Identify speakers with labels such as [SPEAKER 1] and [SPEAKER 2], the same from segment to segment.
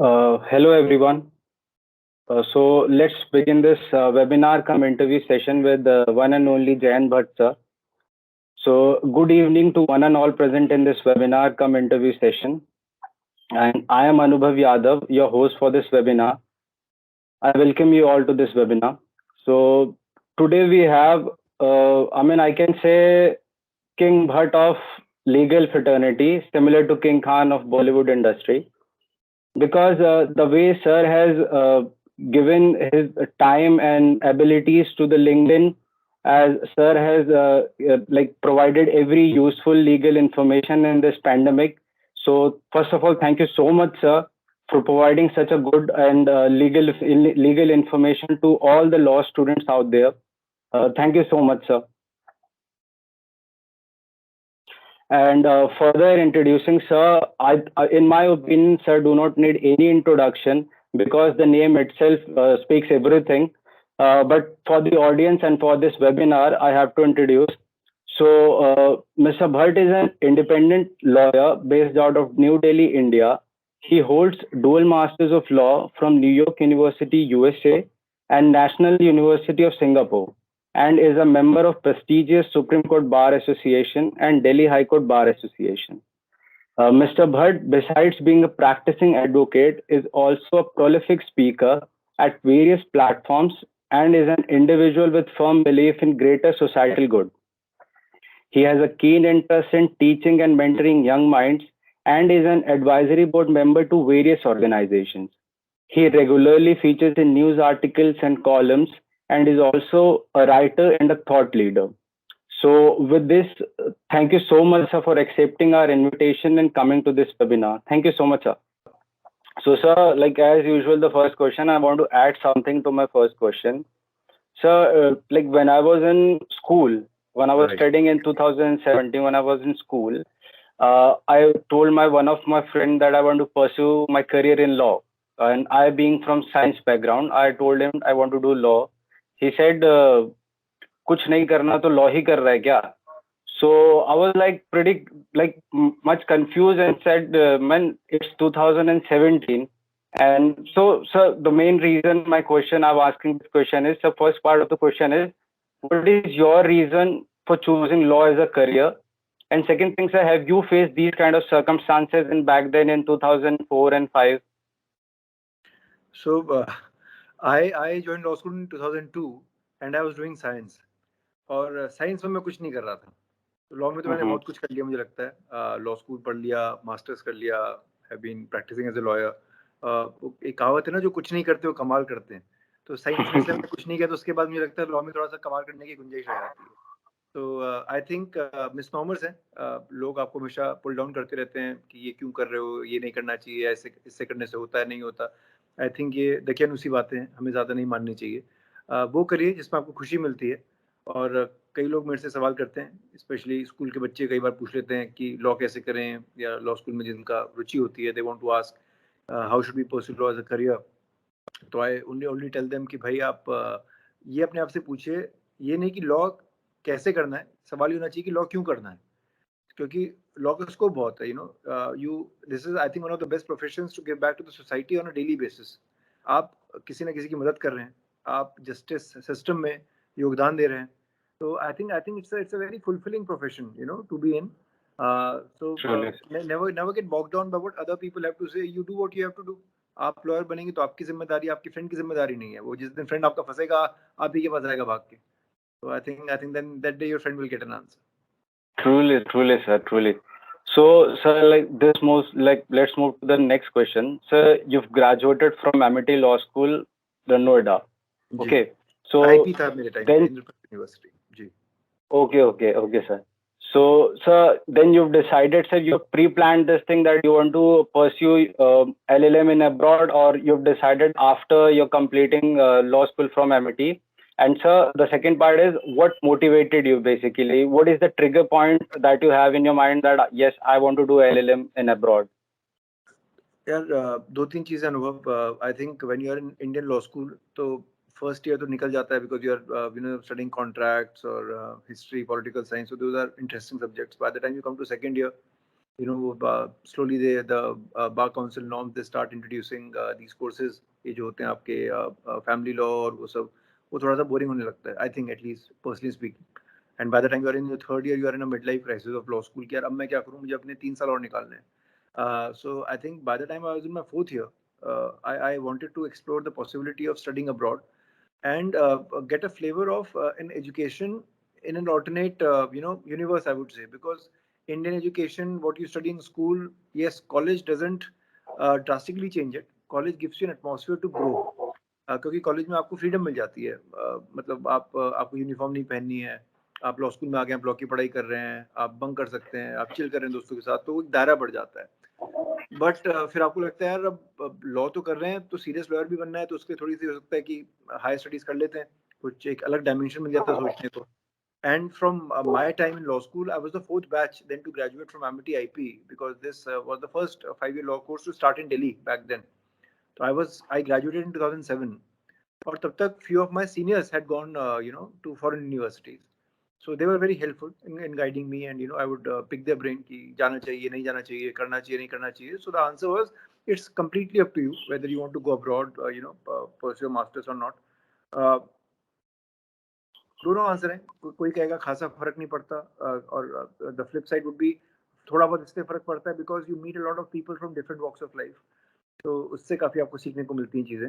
[SPEAKER 1] Hello everyone. So let's begin this webinar cum interview session with one and only Jayan Bhatt sir. So good evening to one and all present in this webinar cum interview session. And I am Anubhav Yadav, your host for this webinar. I welcome you all to this webinar. So today we have, I can say King Bhatt of legal fraternity, similar to King Khan of Bollywood industry. Because the way sir has given his time and abilities to the LinkedIn, as sir has like provided every useful legal information in this pandemic. So first of all, thank you so much, sir, for providing such a good and legal information to all the law students out there. Thank you so much, sir. And further introducing sir, in my opinion, sir, do not need any introduction because the name itself speaks everything. But for the audience and for this webinar, I have to introduce. So, Mr. Bhatt is an independent lawyer based out of New Delhi, India. He holds dual Masters of Law from New York University, USA, and National University of Singapore, and is a member of prestigious Supreme Court Bar Association and Delhi High Court Bar Association. Mr. Bhatt, besides being a practicing advocate, is also a prolific speaker at various platforms and is an individual with firm belief in greater societal good. He has a keen interest in teaching and mentoring young minds and is an advisory board member to various organizations. He regularly features in news articles and columns and is also a writer and a thought leader. So, with this, thank you so much, sir, for accepting our invitation and coming to this webinar. Thank you so much, sir. So, sir, like as usual, the first question, I want to add something to my first question. Sir, like when I was in school, when I was
[SPEAKER 2] Right.
[SPEAKER 1] studying in 2017, when I was in school, I told my one of my friend that I want to pursue my career in law. And I, being from science background, I told him I want to do law. He said, कुछ नहीं करना तो law ही कर रहा है क्या? So I was like pretty like much confused and said, man, it's 2017. And so, sir, the main reason my question I'm asking this question is the first part of the question is, what is your reason for choosing law as a career? And second thing, sir, have you faced these kind of circumstances in back then in 2004 and 5?
[SPEAKER 2] So I joined law school in 2002 and I was doing science. और science में मैं कुछ नहीं कर रहा था. तो law में तो मैंने
[SPEAKER 1] Mm-hmm.
[SPEAKER 2] बहुत कुछ कर लिया मुझे लगता है. लॉ स्कूल पढ़ लिया, मास्टर्स कर लिया, have been practicing as a lawyer. एक कहावत है ना, जो कुछ नहीं करते वो कमाल करते हैं. तो साइंस में इसलिए मैंने कुछ नहीं किया, तो उसके बाद मुझे लगता है लॉ में थोड़ा सा कमाल करने की गुंजाइश आ जाती है. तो आई थिंक मिसनॉमर्स हैं. लोग आपको हमेशा पुल डाउन करते रहते हैं कि ये क्यों कर रहे हो, ये नहीं करना चाहिए, ऐसे इससे करने से होता है नहीं होता. आई थिंक ये दकियानुसी बातें हैं, हमें ज़्यादा नहीं माननी चाहिए. वो करिए जिसमें आपको खुशी मिलती है. और कई लोग मेरे से सवाल करते हैं, स्पेशली स्कूल के बच्चे कई बार पूछ लेते हैं कि लॉ कैसे करें, या लॉ स्कूल में जिनका रुचि होती है, they want to ask how should we pursue law as a career. तो आई ओनली टेल देम कि भाई आप ये अपने आप से पूछिए, ये नहीं कि लॉ कैसे करना है, सवाल ये होना चाहिए कि लॉ क्यों करना है. क्योंकि लॉ का स्कोप बहुत है. You this is I think one of the best professions to give back to the society on a daily basis. आप किसी ना किसी की मदद कर रहे हैं, आप जस्टिस सिस्टम में योगदान दे रहे हैं. तो I think it's a very fulfilling profession to be in. So
[SPEAKER 1] Surely.
[SPEAKER 2] Never get bogged down by what other people have to say. You do what you have to do. आप lawyer बनेंगे तो आपकी जिम्मेदारी, आपकी friend की जिम्मेदारी नहीं है. वो जिस दिन फ्रेंड आपका फंसेगा, आप ही के पास आएगा भाग के. तो I think then that day your friend will get an answer.
[SPEAKER 1] Truly, truly, sir, truly. So, sir, like this most like let's move to the next question. Sir, you've graduated from Amity Law School, the Noida.
[SPEAKER 2] जी.
[SPEAKER 1] Okay. So
[SPEAKER 2] IP था मेरे time पे,
[SPEAKER 1] then
[SPEAKER 2] Indraprastha university. जी.
[SPEAKER 1] okay, sir. So, sir, then you've decided, sir, you've pre-planned this thing that you want to pursue LLM in abroad, or you've decided after you're completing law school from MIT. And sir, the second part is what motivated you basically? What is the trigger point that you have in your mind that yes, I want to do LLM in abroad?
[SPEAKER 2] यार दो तीन चीज़ें अनुभव. I think when you are in Indian law school, तो first year तो निकल जाता है because you are studying contracts और history, political science. So those are interesting subjects. By the time you come to second year, slowly the bar council norms they start introducing these courses, ये जो होते हैं आपके family law और वो सब, वो थोड़ा सा boring होने लगता है, I think, at least personally speaking. And by the time you are in your third year, you are in a midlife crisis of law school कि यार अब मैं क्या करूँ, मुझे अपने 3 साल और निकालने हैं. So I think by the time I was in my fourth year, I wanted to explore the possibility of studying abroad and get a flavor of an education in an alternate universe, I would say, because Indian education, what you study in school, yes, college doesn't drastically change it. College gives you an atmosphere to grow. क्योंकि college में आपको freedom मिल जाती है, मतलब आपको uniform नहीं पहननी है, आप लॉ स्कूल में आ गए, आप लॉ की पढ़ाई कर रहे हैं, आप बंक कर सकते हैं, आप चिल कर रहे हैं दोस्तों के साथ, तो एक दायरा बढ़ जाता है. बट फिर आपको लगता है यार अब लॉ तो कर रहे हैं, तो सीरियस लॉयर भी बनना है, तो उसके थोड़ी सी हो सकता है कि हायर स्टडीज कर लेते हैं, कुछ एक अलग डायमेंशन मिल जाता है सोचने को. And from my time in law school, I was the fourth batch then to graduate from Amity IP, because this was the first 5-year law course to start in Delhi back then. So I graduated in 2007, और तब तक few of my seniors had gone to foreign universities. So they were very helpful in guiding me, and I would pick their brain कि जाना चाहिए नहीं जाना चाहिए, करना चाहिए नहीं करना चाहिए. So the answer was, it's completely up to you whether you want to go abroad, pursue your masters or not. Uh, दोनों आंसर हैं. कोई कहेगा खासा फर्क नहीं पड़ता, और the flip side would be थोड़ा बहुत इससे फर्क पड़ता है, because you meet a lot of people from different walks of life, तो उससे काफ़ी आपको सीखने को मिलती हैं चीज़ें.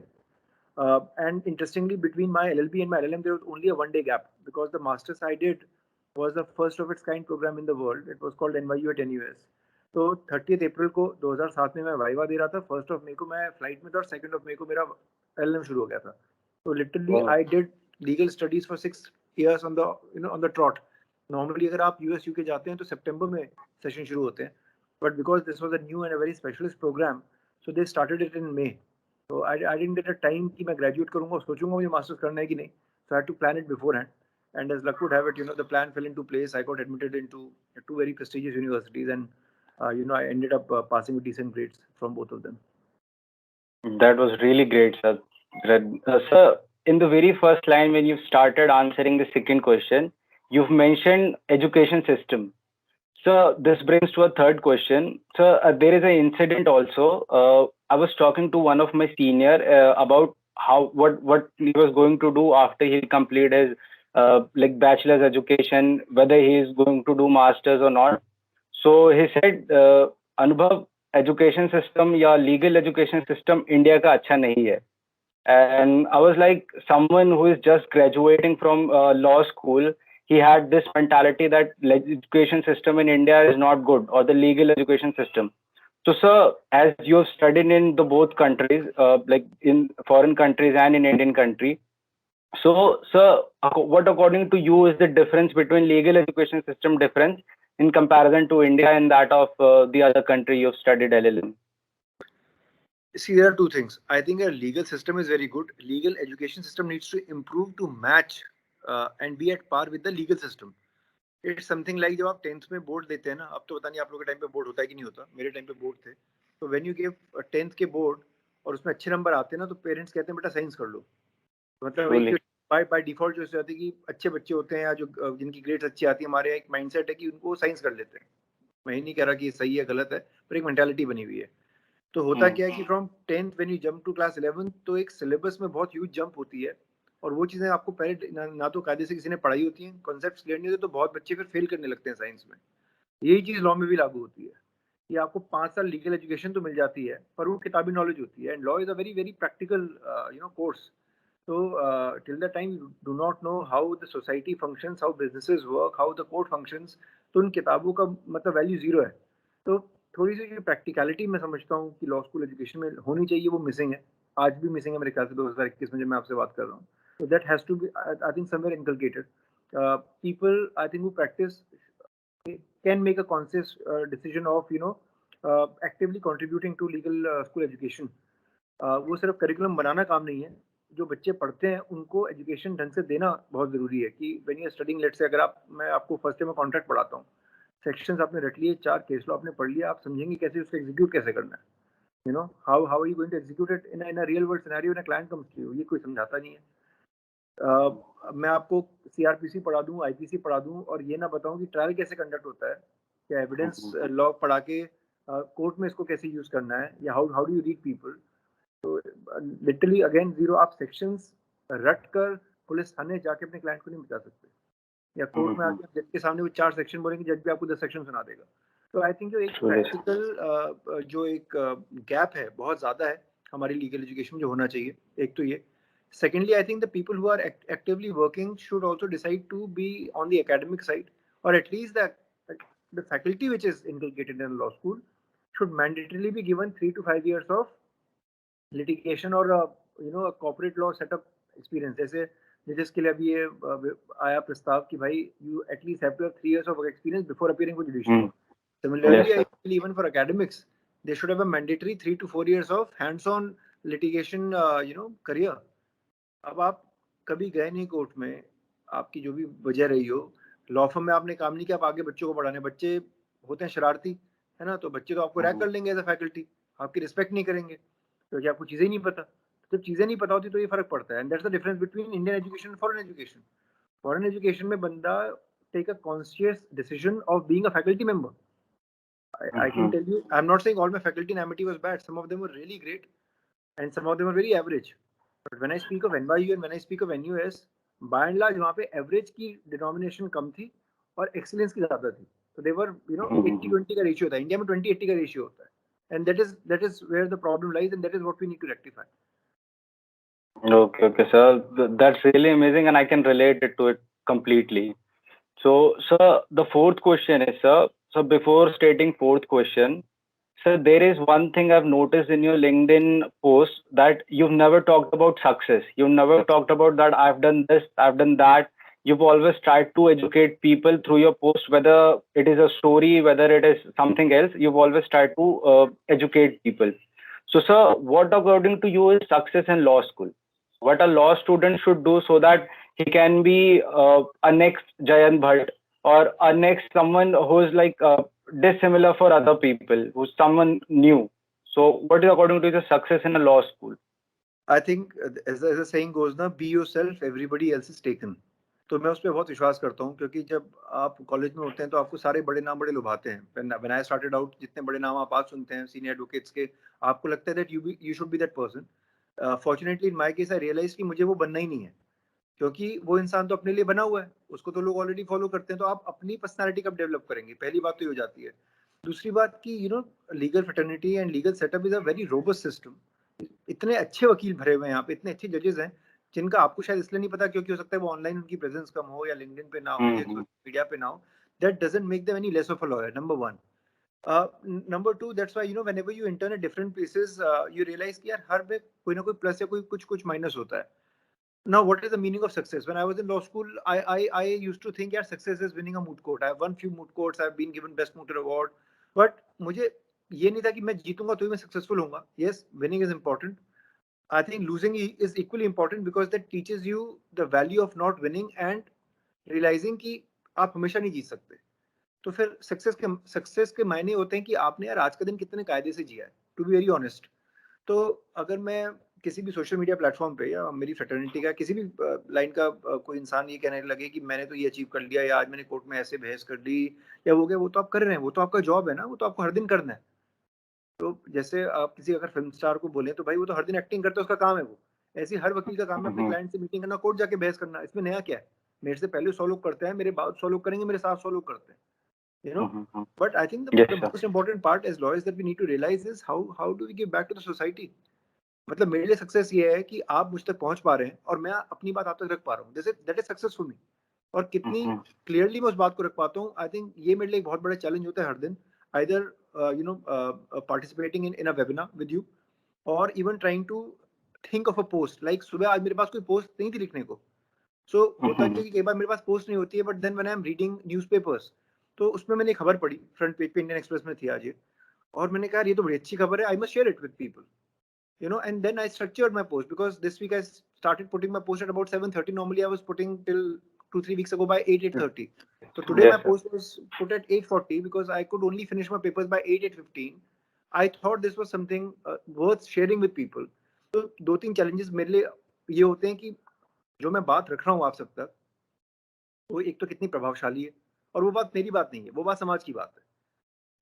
[SPEAKER 2] And interestingly, between my LLB and my LLM, there was only a one-day gap, because the master's I did was the first of its kind program in the world. It was called NYU at NUS. तो 30 अप्रैल को 2007 में मैं viva दे रहा था, 1 मई को मैं flight में था, और 2 मई को मेरा LLM शुरू हो गया था. तो literally I did legal studies for 6 years on the trot. Normally अगर आप US UK जाते हैं तो सितंबर में सेशन शुरू होते हैं, but because this was a new and a very specialist program, so they started it in May. So I didn't get a time कि मैं graduate करूँगा और सोचूंगा मुझे मास्टर्स करना है कि नहीं. So I had to plan it beforehand, and as luck would have it, the plan fell into place. I got admitted into 2 very prestigious universities, and I ended up passing with decent grades from both of them.
[SPEAKER 1] That was really great, sir. Sir, in the very first line, when you started answering the second question, you've mentioned education system. So this brings to a third question. So there is an incident also. I was talking to one of my senior about what he was going to do after he completed his like bachelor's education, whether he is going to do masters or not. So he said, Anubhav, education system या legal education system India का अच्छा नहीं है. And I was like, someone who is just graduating from law school, he had this mentality that education system in India is not good, or the legal education system. So, sir, as you have studied in the both countries, like in foreign countries and in Indian country, so, sir, what according to you is the difference between legal education system difference in comparison to India and that of the other country you've studied LLM?
[SPEAKER 2] See, there are two things. I think our legal system is very good. Legal education system needs to improve to match and be at par with the legal system. It's something like जब आप 10th में board देते हैं ना, अब तो पता नहीं आप लोगों के टाइम पे बोर्ड होता है कि नहीं होता, मेरे टाइम पे बोर्ड थे. तो व्हेन यू गिव 10th के बोर्ड और उसमें अच्छे नंबर आते हैं ना, तो पेरेंट्स कहते हैं बेटा साइंस कर लो. मतलब बाय डिफॉल्ट जो जाती है कि अच्छे बच्चे होते हैं या जो जिनकी ग्रेड्स अच्छी आती है, हमारे एक माइंडसेट है कि उनको साइंस कर लेते हैं. मैं नहीं कह रहा कि सही है गलत है, पर एक मेंटालिटी बनी हुई है. तो होता क्या है कि from 10th when you jump to class 11, तो एक सिलेबस में बहुत ह्यूज जंप होती है, और वो चीज़ें आपको पहले ना तो कायदे से किसी ने पढ़ाई होती हैं, कॉन्सेप्ट्स क्लियर नहीं होते, तो बहुत बच्चे फिर फेल करने लगते हैं साइंस में. यही चीज़ लॉ में भी लागू होती है कि आपको 5 साल लीगल एजुकेशन तो मिल जाती है, पर वो किताबी नॉलेज होती है. And law is a very very practical course. So till the time you do not know how the society functions, how businesses work, how the court functions, तो उन किताबों का मतलब वैल्यू जीरो है. तो थोड़ी सी जो प्रैक्टिकलिटी मैं समझता हूँ कि लॉ स्कूल एजुकेशन में होनी चाहिए, वो मिसिंग है. आज भी मिसिंग है मेरे ख्याल से 2021 में जब मैं आपसे बात कर रहा हूँ. तो that has to be, I think, somewhere inculcated. People, I think, who practice can make a conscious decision of actively contributing to legal school education. वो सिर्फ करिकुलम बनाना काम नहीं है. जो बच्चे पढ़ते हैं उनको एजुकेशन ढंग से देना बहुत ज़रूरी है. कि when you are studying, let's say अगर मैं आपको फर्स्ट ईयर में कॉन्ट्रैक्ट पढ़ाता हूँ, सेक्शंस आपने रट लिए, 4 केस लॉ आपने पढ़ लिया, आप समझेंगे कैसे उसको एग्जीक्यूट कैसे करना है. How are you going to execute it in a real world scenario when a client comes to you, ये कोई समझाता नहीं है. मैं आपको सीआरपीसी पढ़ा दूँ, आईपीसी पढ़ा दूँ और ये ना बताऊँ कि ट्रायल कैसे कंडक्ट होता है, या एविडेंस लॉ पढ़ा के कोर्ट में इसको कैसे यूज करना है, या how do you read people. तो लिटरली अगेन जीरो, आप सेक्शंस रट कर पुलिस थाने जाके अपने क्लाइंट को नहीं बचा सकते, या कोर्ट में आके जज के सामने वो 4 सेक्शन बोलेंगे, जज भी आपको 10 सेक्शन सुना देगा। तो आई थिंक जो एक प्रैक्टिकल जो एक गैप है बहुत ज़्यादा है हमारी लीगल एजुकेशन में, जो होना चाहिए। एक तो ये, secondly I think the people who are actively working should also decide to be on the academic side, और at least the faculty which is inculcated in law school should mandatorily be given 3 to 5 years of litigation or a corporate law setup experience। जैसे जिसके लिए अभी ये आया प्रस्ताव कि भाई you at least have to have 3 years of work experience before appearing for judiciary। Similarly, I feel even for academics, they should have a mandatory 3 to 4 years of hands-on litigation career। अब आप कभी गए नहीं court में, आपकी जो भी वजह रही हो, लॉ फर्म में आपने काम नहीं किया, आप आगे बच्चों को पढ़ाने, बच्चे होते हैं शरारती, है ना, तो बच्चे तो आपको रैक कर लेंगे एज अ फैकल्टी, आपकी रिस्पेक्ट नहीं करेंगे क्योंकि आपको चीज़ें ही नहीं पता। जब चीज़ें नहीं पता होती तो ये फर्क पड़ता है, and that's the difference between Indian education and foreign education. Foreign education में बंदा take a conscious decision of being a faculty member. I can tell you, I'm not saying all my faculty in MIT was bad. Some of them were really great, and some of them were very average. But when I speak of NYU and when I speak of NUS, by and large वहाँ पे average की denomination कम थी और excellence की ज़्यादा थी। So they were, 80-20 का ratio था। इंडिया में 20-80 का ratio होता है, and that is where the problem lies, and that is what we need to rectify.
[SPEAKER 1] Okay, sir. That's really amazing, and I can relate it to it completely. So, sir, the fourth question is, sir. So, before stating fourth question, sir, there is one thing I've noticed in your LinkedIn post, that you've never talked about success. You've never talked about that I've done this, I've done that. You've always tried to educate people through your post, whether it is a story, whether it is something else. You've always tried to educate people. So, sir, what according to you is success in law school? What a law student should do so that he can be a next Jayant Bhatt, or a next someone who's like dissimilar for other people, who's someone new. So what is according to you the success in a law school?
[SPEAKER 2] I think as the saying goes ना, be yourself, everybody else is taken। तो मैं उस पर बहुत विश्वास करता हूँ, क्योंकि जब आप कॉलेज में होते हैं तो आपको सारे बड़े नाम बड़े लुभाते हैं। When I started out, जितने बड़े नाम आप आज सुनते हैं सीनियर एडवोकेट्स के, आपको लगता है that you should be that person। Fortunately in my case I realized कि मुझे वो बनना ही नहीं है, क्योंकि वो इंसान तो अपने लिए बना हुआ है, उसको तो लोग ऑलरेडी फॉलो करते हैं, तो आप अपनी पर्सनालिटी कब डेवलप करेंगे? पहली बात तो ये हो जाती है। दूसरी बात कि legal fraternity and legal setup is a very robust system. इतने अच्छे वकील भरे हुए हैं यहाँ पे, इतने अच्छे जजेस हैं, जिनका आपको शायद इसलिए नहीं पता क्योंकि हो सकता है वो ऑनलाइन उनकी प्रेजेंस कम हो, या लिंक्डइन पे ना हो, या सोशल मीडिया पे ना हो। That doesn't make them any less of a lawyer, number one. Number two, that's why whenever you intern at different places, you realise कि यार हर में कोई ना कोई प्लस या कोई कुछ माइनस होता है। Now, what is the meaning of success? When I was in law school, I used to think, yeah, success is winning a moot court. I have won few moot courts. I've been given best mooter award. But मुझे ये नहीं था कि मैं जीतूंगा तो ही मैं successful होऊंगा. Yes, winning is important. I think losing is equally important, because that teaches you the value of not winning and realizing कि आप हमेशा नहीं जीत सकते। तो फिर सक्सेस के मायने होते हैं कि आपने यार आज का दिन कितने कायदे से जिया है, टू बी वेरी ऑनेस्ट। तो अगर मैं किसी भी सोशल मीडिया प्लेटफॉर्म पे या मेरी फ्रेटर्निटी का किसी भी लाइन का कोई इंसान ये कहने लगे कि मैंने तो ये अचीव कर लिया, या आज मैंने कोर्ट में ऐसे बहस कर ली, या वो गया, वो तो आप कर रहे हैं, वो तो आपका जॉब है ना, वो तो आपको हर दिन करना है। तो जैसे आप किसी अगर फिल्म स्टार को बोले तो भाई वो तो हर दिन एक्टिंग करता है, उसका काम है वो। ऐसे ही हर वकील का काम है अपने क्लाइंट से मीटिंग करना, कोर्ट जाके बहस करना। इसमें नया क्या है? मेरे से पहले 100 लोग करते हैं, मेरे बाद 100 लोग करेंगे, मेरे साथ 100 लोग करते हैं, you know। But I think the most important part as lawyers that we need to realize is how do we give back to the society। मतलब मेरे लिए सक्सेस ये है कि आप मुझ तक पहुंच पा रहे हैं और मैं अपनी बात आप तक रख पा रहा हूँ, that is success for me. और कितनी क्लियरली मैं उस बात को रख पाता हूँ, आई थिंक ये मेरे लिए एक बहुत बड़ा चैलेंज होता है हर दिन। Either participating in a webinar with you, और even trying to think of a post. Like सुबह आज मेरे पास कोई पोस्ट नहीं थी लिखने को, सो होता है कि कई बार मेरे पास पोस्ट नहीं होती है, but then when I am reading newspapers, तो उसमें मैंने एक खबर पढ़ी, फ्रंट पेज पे इंडियन एक्सप्रेस में थी आज ये, और मैंने कहा ये तो बड़ी अच्छी खबर है, I must share it with people, and then I structured my post, because this week I started putting my post at about 7:30. Normally I was putting till 2-3 weeks ago by 8:30. So today my post was put at 8:40, because I could only finish my papers by 8:15. I thought this was something worth sharing with people. तो 2-3 challenges मेरे लिए ये होते हैं कि जो मैं बात रख रहा हूँ आप सब तक, वो एक तो कितनी प्रभावशाली है, और वो बात मेरी बात नहीं है, वो बात समाज की बात है।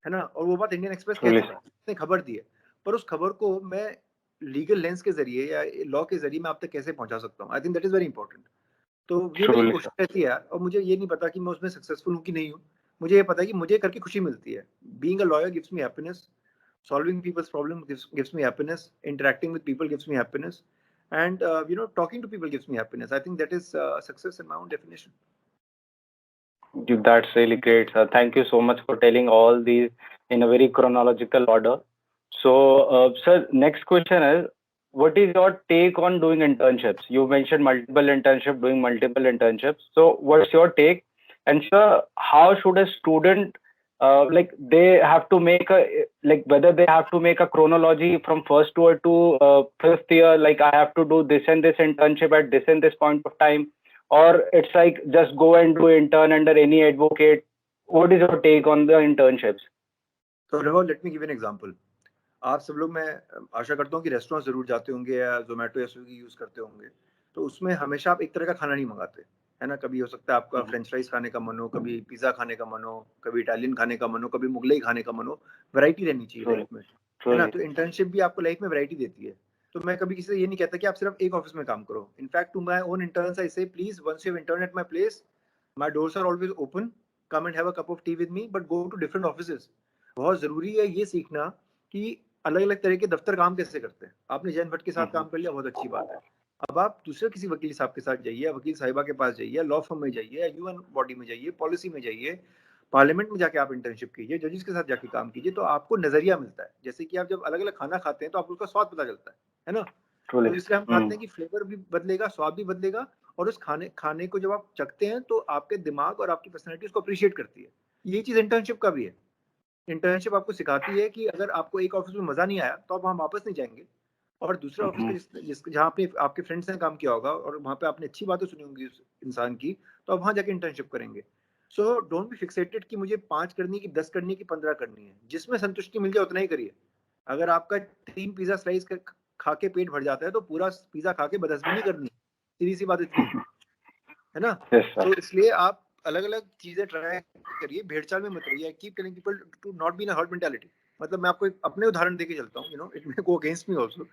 [SPEAKER 2] है ना, और वो बात इंडियन एक्सप्रेस कह
[SPEAKER 1] Truly,
[SPEAKER 2] चुका है, उसने खबर दी है, पर उस खबर को मैं लीगल लेंस के जरिए या लॉ के जरिए मैं आप तक कैसे पहुंचा सकता हूँ? आई think that is very important. तो ये मेरी
[SPEAKER 1] truly,
[SPEAKER 2] कोशिश
[SPEAKER 1] sir.
[SPEAKER 2] रहती है यार, और मुझे ये नहीं पता कि मैं उसमें सक्सेसफुल हूँ कि नहीं हूँ। मुझे ये पता है कि मुझे करके खुशी मिलती है। Being a lawyer gives me happiness, solving people's problem gives me happiness, interacting with people gives me happiness, and talking to people gives me happiness. I think that is success in my own definition.
[SPEAKER 1] That's really great, sir. Thank you so much for telling all these in a very chronological order. So, sir, next question is, what is your take on doing internships? You mentioned doing multiple internships. So, what's your take? And sir, how should a student, like, they have to make whether they have to make a chronology from first year to fifth year, like I have to do this and this internship at this and this point of time, or it's like just go and do intern under any advocate? What is your take on the internships?
[SPEAKER 2] So Raghav, let me give you an example. आप सब लोग, मैं आशा करता हूँ कि restaurant ज़रूर जाते होंगे या ज़ोमैटो या स्विगी यूज़ करते होंगे। तो उसमें हमेशा आप एक तरह का खाना नहीं मँगाते, है ना? कभी हो सकता है आपका फ्रेंच फ्राइज़ खाने का मन हो, कभी पिज़्ज़ा खाने का मन हो, कभी इटालियन खाने का मन हो, कभी मुगलई खाने का मन हो। वैराइटी रहनी चाहिए लाइफ़
[SPEAKER 1] Truly,
[SPEAKER 2] में, है ना?
[SPEAKER 1] truly,
[SPEAKER 2] तो इंटर्नशिप भी आपको लाइफ़ में वैराइटी देती है। तो मैं कभी किसी से ये नहीं कहता कि आप सिर्फ़ एक ऑफ़िस में काम करो। In fact to my own interns I say, please once you have intern at my place, my doors are always open, come and have a cup of tea with me, but go to different offices. बहुत ज़रूरी है ये सीखना कि अलग-अलग तरह के दफ्तर काम कैसे करते हैं। आपने जैन भट्ट के साथ काम कर लिया, बहुत अच्छी बात है। अब आप दूसरे किसी वकील साहब के साथ जाइए, या वकील साहिबा के पास जाइए, लॉ फर्म में जाइए, या यूएन बॉडी में जाइए, पॉलिसी में जाइए, पार्लियामेंट में जाके आप इंटर्नशिप कीजिए, जजेस के साथ जाके काम कीजिए, तो आपको नज़रिया मिलता है। जैसे कि आप जब अलग-अलग खाना खाते हैं, तो आपको उसका स्वाद पता चलता है ना?
[SPEAKER 1] truly.
[SPEAKER 2] तो इसलिए हम
[SPEAKER 1] Hmm.
[SPEAKER 2] चाहते हैं कि फ्लेवर भी बदलेगा, स्वाद भी बदलेगा, और उस खाने खाने को जब आप चखते हैं, तो आपके दिमाग और आपकी पर्सनैलिटी उसको अप्रिशिएट करती है। यही चीज़ इंटर्नशिप का भी है। इंटर्नशिप आपको सिखाती है कि अगर आपको एक ऑफिस में मज़ा नहीं आया, तो आप वहाँ वापस नहीं जाएँगे, और दूसरे ऑफिस
[SPEAKER 1] Mhm.
[SPEAKER 2] में जिस जहाँ पे आपके फ्रेंड्स ने काम किया होगा और वहाँ पे आपने अच्छी बातें सुनी होंगी उस इंसान की, तो आप वहाँ जाके इंटर्नशिप करेंगे। सो डोंट बी फिक्सेटेड कि मुझे 5 करनी है कि 10 करनी है कि 15 करनी है। जिसमें संतुष्टि मिल जाए उतना ही करिए। अगर आपका 3 पिज़्ज़ा स्लाइस क खा के पेट भर जाता है, तो पूरा पिज़्ज़ा खा के बदहज़मी नहीं करनी है। सीधी-सी बात इतनी है ना?
[SPEAKER 1] Yes, sir.
[SPEAKER 2] तो इसलिए आप अलग-अलग चीज़ें ट्राई करिए, भेड़-चाल में मत रहिए। Keep telling people to not be in a herd mentality. मतलब मैं आपको एक अपने उदाहरण देके चलता हूँ, it may go against me also.